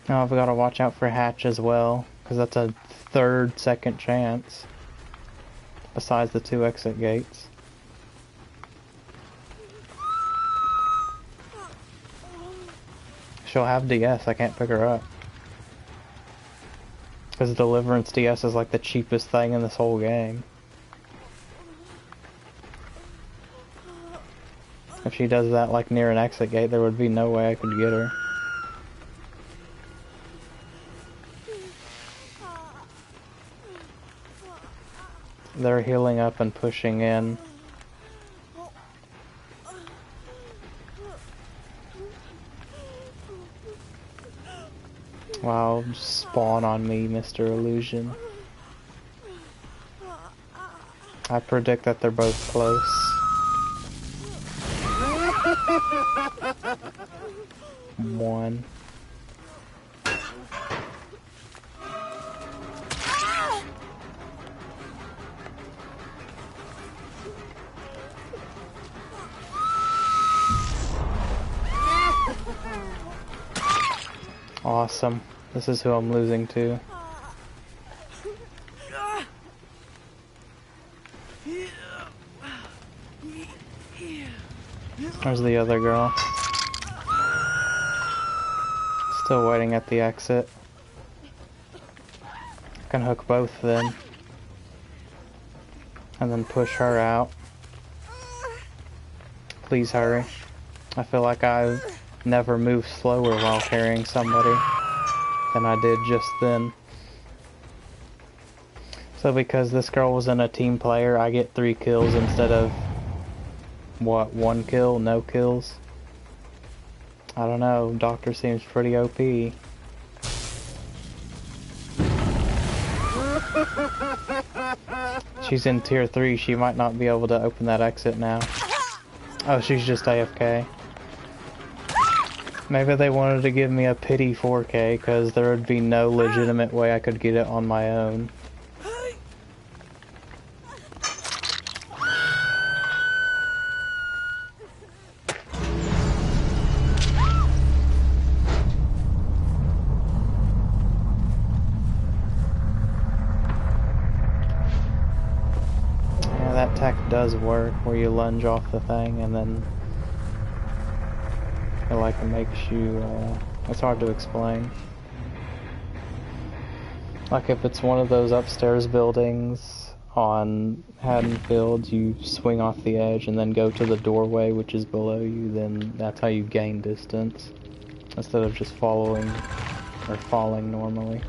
Now I've got to watch out for Hatch as well, because that's a third second chance. Besides the 2 exit gates. She'll have DS, I can't pick her up. Because Deliverance DS is like the cheapest thing in this whole game. If she does that like near an exit gate, there would be no way I could get her. They're healing up and pushing in. Wow, just spawn on me, Mr. Illusion. I predict that they're both close. One. Awesome. This is who I'm losing to. There's the other girl. Still waiting at the exit. I can hook both then. And then push her out. Please hurry. I feel like I've never moved slower while carrying somebody than I did just then. So because this girl wasn't a team player, I get 3 kills instead of, what, 1 kill? No kills? I don't know, Doctor seems pretty OP. She's in tier 3, she might not be able to open that exit now. Oh, she's just AFK. Maybe they wanted to give me a pity 4K, because there would be no legitimate way I could get it on my own. Yeah, that tech does work, where you lunge off the thing and then it like it makes you, it's hard to explain. Like if it's one of those upstairs buildings on Haddonfield, you swing off the edge and then go to the doorway which is below you, then that's how you gain distance. Instead of just following or falling normally.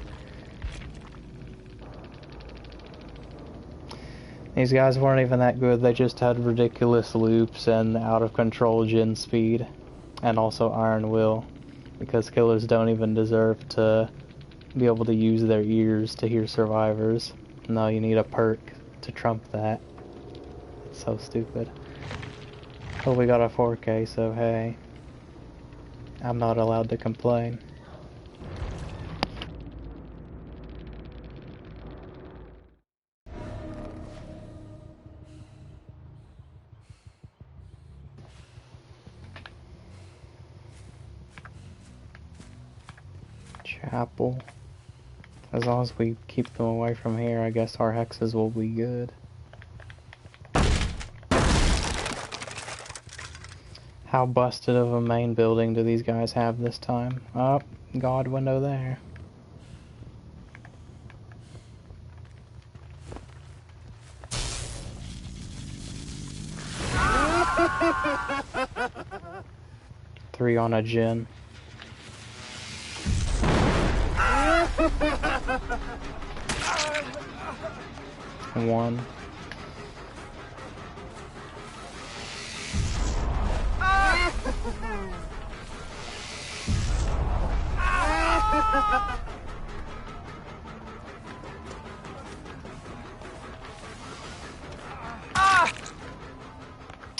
These guys weren't even that good, they just had ridiculous loops and out of control gen speed. And also Iron Will, because killers don't even deserve to be able to use their ears to hear survivors. No, you need a perk to trump that. It's so stupid. But we got a 4K, so hey, I'm not allowed to complain. Chapel. As long as we keep them away from here, I guess our hexes will be good. How busted of a main building do these guys have this time? Oh, God window there. Three on a gen. One.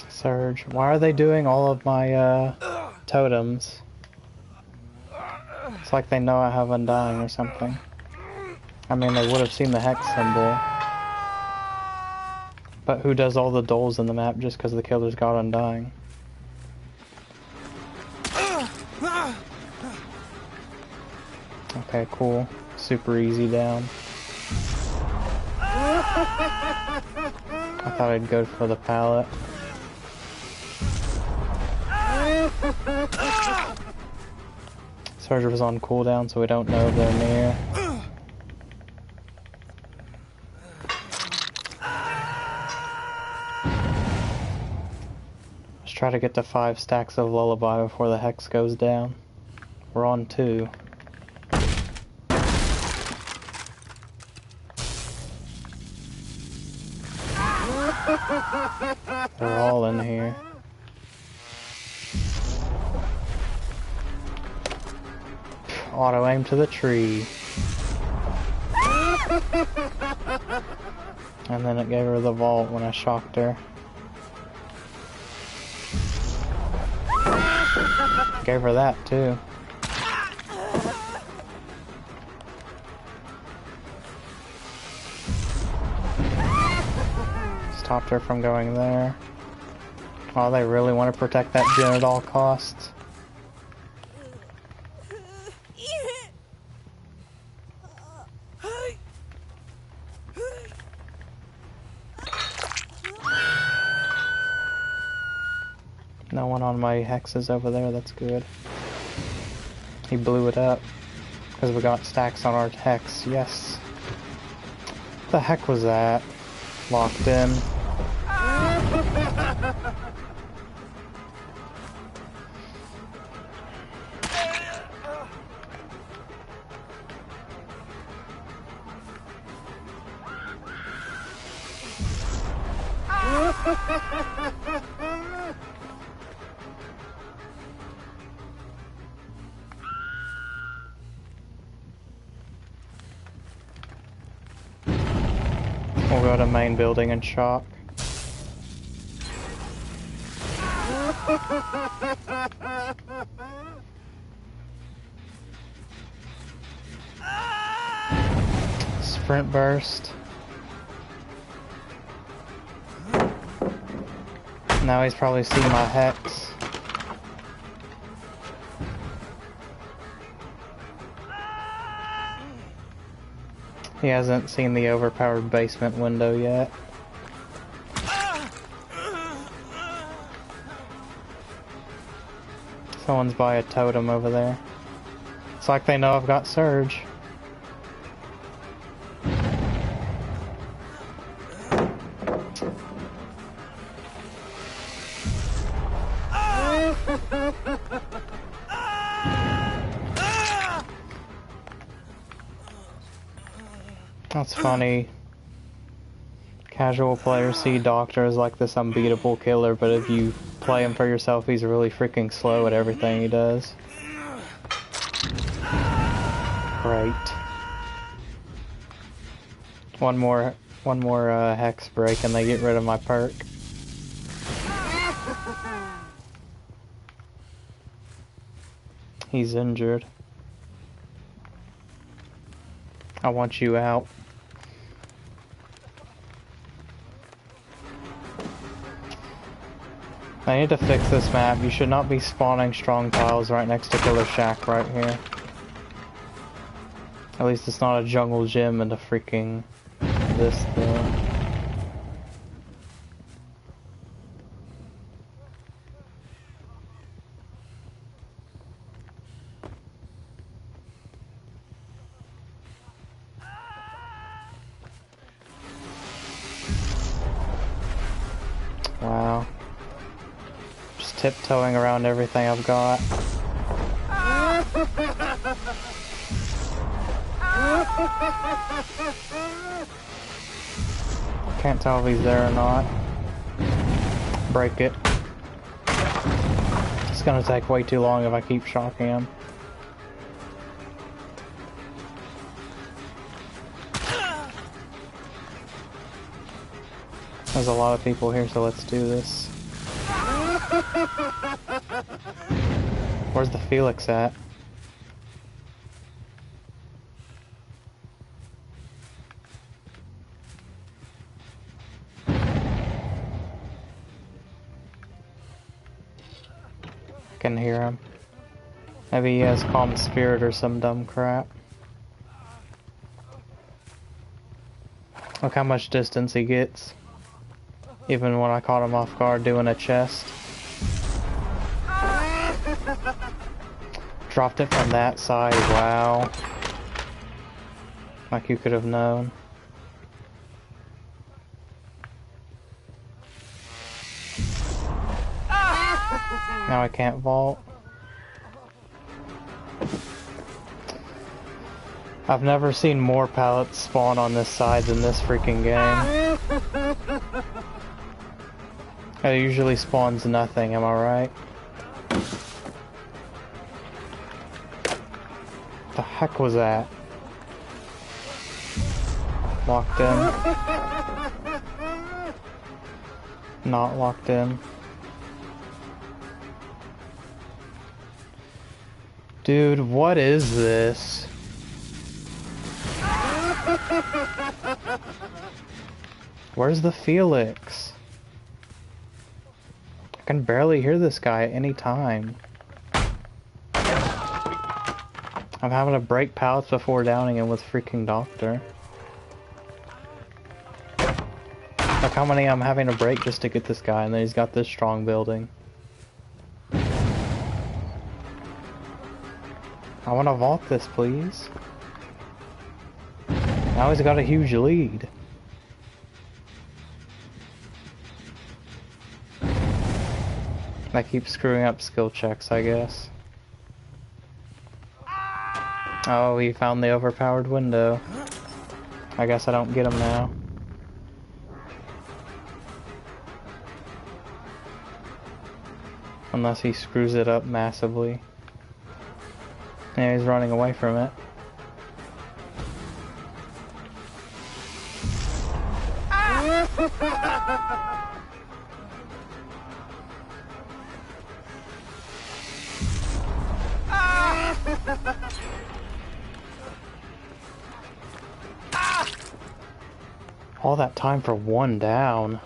Surge. Why are they doing all of my totems? It's like they know I have Undying or something. I mean, they would have seen the hex symbol. But who does all the doles in the map just because the killer's got Undying? Okay, cool. Super easy down. I thought I'd go for the pallet. Surge was on cooldown, so we don't know if they're near. try to get to 5 stacks of Lullaby before the hex goes down. We're on 2. They're all in here. Auto aim to the tree. And then it gave her the vault when I shocked her. Gave her that too. Stopped her from going there. Oh, they really want to protect that gen at all costs. No one on my hexes over there, that's good. He blew it up. Because we got stacks on our hex, yes. What the heck was that? Locked in. We'll go to main building and shock. Sprint burst. Now he's probably seen my hex. He hasn't seen the overpowered basement window yet. Someone's by a totem over there. It's like they know I've got Surge. That's funny. Casual players see Doctor as like this unbeatable killer, but if you play him for yourself, he's really freaking slow at everything he does. Great. One more hex break and they get rid of my perk. He's injured. I want you out. I need to fix this map. You should not be spawning strong tiles right next to Killer Shack right here. At least it's not a jungle gym and a freaking this thing. Wow. Just tiptoeing around everything I've got. Can't tell if he's there or not. Break it. It's gonna take way too long if I keep shocking him. There's a lot of people here, so let's do this. Where's the Felix at? I can hear him. Maybe he has Calm Spirit or some dumb crap. Look how much distance he gets. Even when I caught him off guard doing a chest. Dropped it from that side, wow. Like you could have known. Now I can't vault. I've never seen more pallets spawn on this side than this freaking game. It usually spawns nothing, am I right? The heck was that? Locked in. Not locked in. Dude, what is this? Where's the Felix? I can barely hear this guy at any time. I'm having to break pallets before downing him with freaking Doctor. Look how many I'm having to break just to get this guy, and then he's got this strong building. I want to vault this, please. Now he's got a huge lead. I keep screwing up skill checks, I guess. Oh, he found the overpowered window. I guess I don't get him now. Unless he screws it up massively. Yeah, he's running away from it. All that time for one down.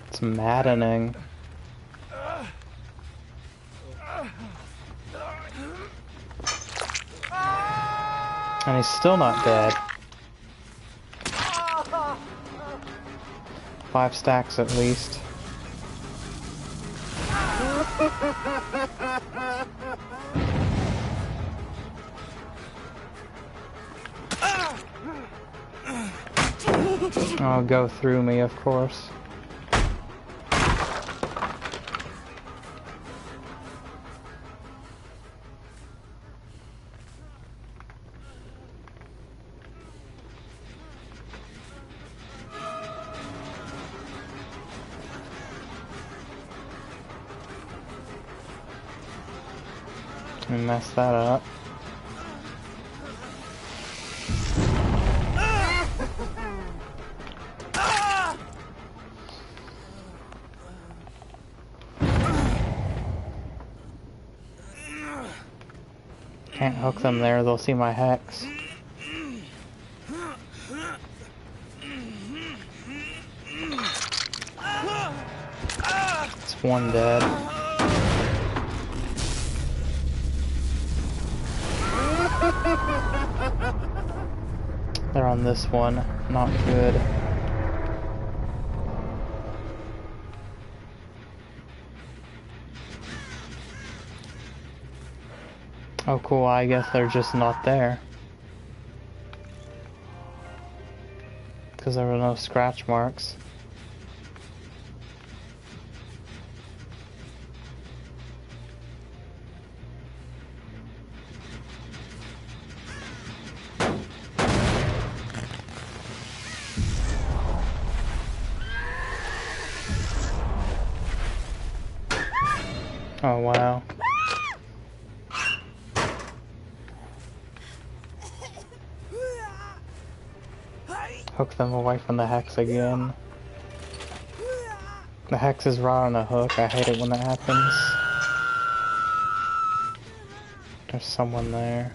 It's maddening. And he's still not dead. 5 stacks at least. Oh, go through me, of course. I messed that up. Can't hook them there, they'll see my hex. It's one dead. They're on this one, not good. Oh cool, I guess they're just not there. Because there were no scratch marks. Oh wow. Hook them away from the hex again. The hex is right on a hook. I hate it when that happens. There's someone there.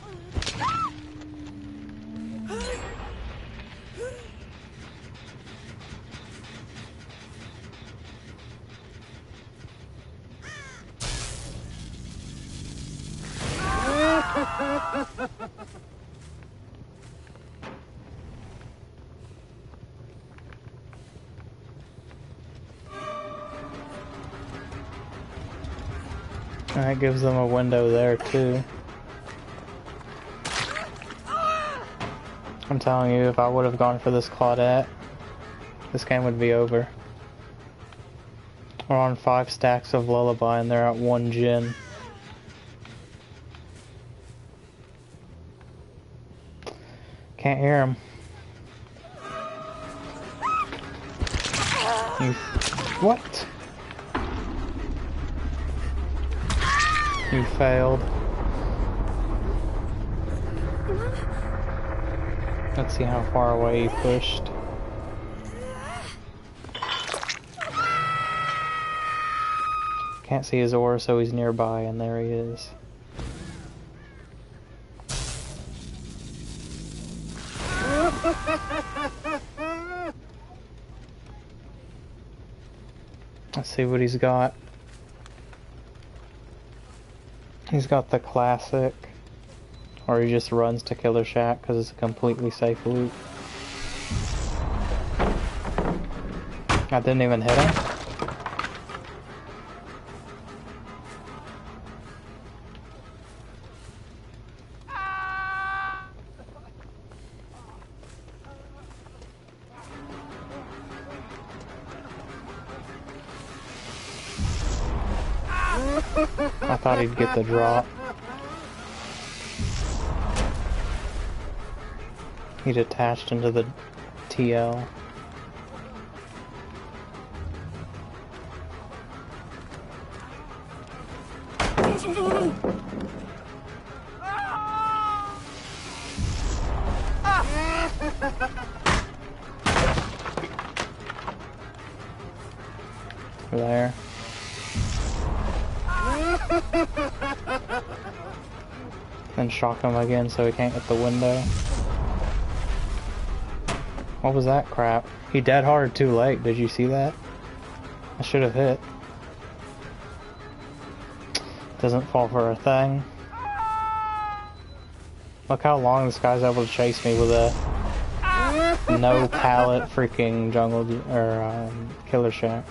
And that gives them a window there too. I'm telling you, if I would have gone for this Claudette, this game would be over. We're on 5 stacks of Lullaby and they're at 1 gen. Can't hear him. You... What? You failed. Let's see how far away he pushed. Can't see his aura, so he's nearby, and there he is. Let's see what he's got. He's got the classic, or he just runs to Killer Shack because it's a completely safe loot. I didn't even hit him. I thought he'd get the drop. He detached into the TL. There. Then shock him again so he can't hit the window. What was that crap? He dead hard too late. Did you see that? I should have hit. Doesn't fall for a thing. Look how long this guy's able to chase me with a no pallet freaking jungle or Killer Shack.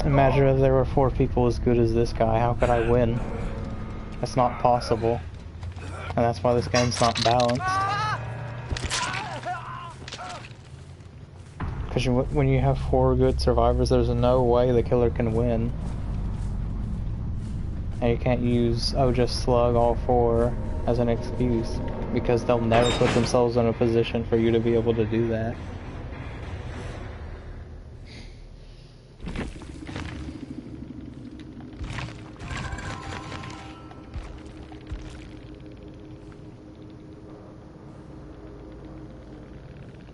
Imagine if there were 4 people as good as this guy. How could I win? That's not possible. And that's why this game's not balanced. Because when you have 4 good survivors, there's no way the killer can win. And you can't use, oh, just slug all 4 as an excuse. Because they'll never put themselves in a position for you to be able to do that.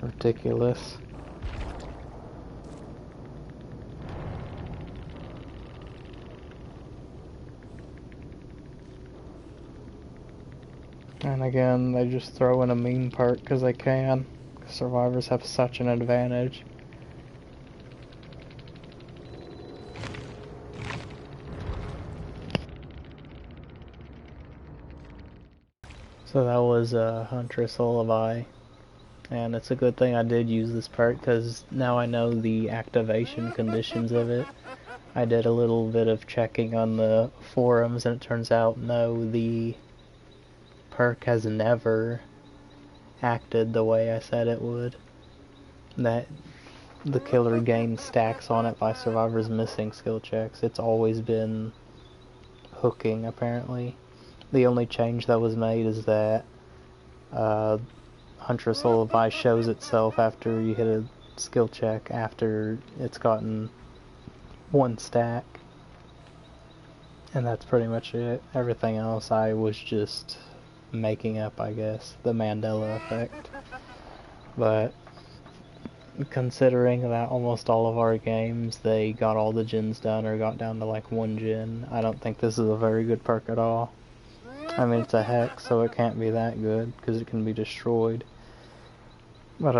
Ridiculous. And again, they just throw in a mean perk because they can. Survivors have such an advantage. So that was Huntress Lullaby. And it's a good thing I did use this perk because now I know the activation conditions of it. I did a little bit of checking on the forums and it turns out no, the perk has never acted the way I said it would. That the killer gains stacks on it by survivors missing skill checks. It's always been hooking apparently. The only change that was made is that Huntress Lullaby shows itself after you hit a skill check after it's gotten 1 stack. And that's pretty much it. Everything else I was just making up, I guess. The Mandela effect. But considering that almost all of our games, they got all the gens done or got down to like 1 gen, I don't think this is a very good perk at all. I mean, it's a hex, so it can't be that good, because it can be destroyed. But,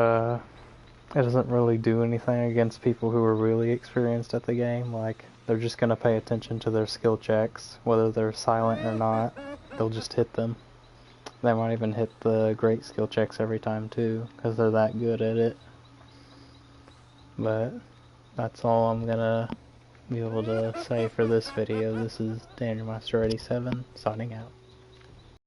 it doesn't really do anything against people who are really experienced at the game. Like, they're just gonna pay attention to their skill checks, whether they're silent or not. They'll just hit them. They might even hit the great skill checks every time, too, because they're that good at it. But, that's all I'm gonna be able to say for this video. This is DanielMaster87, signing out.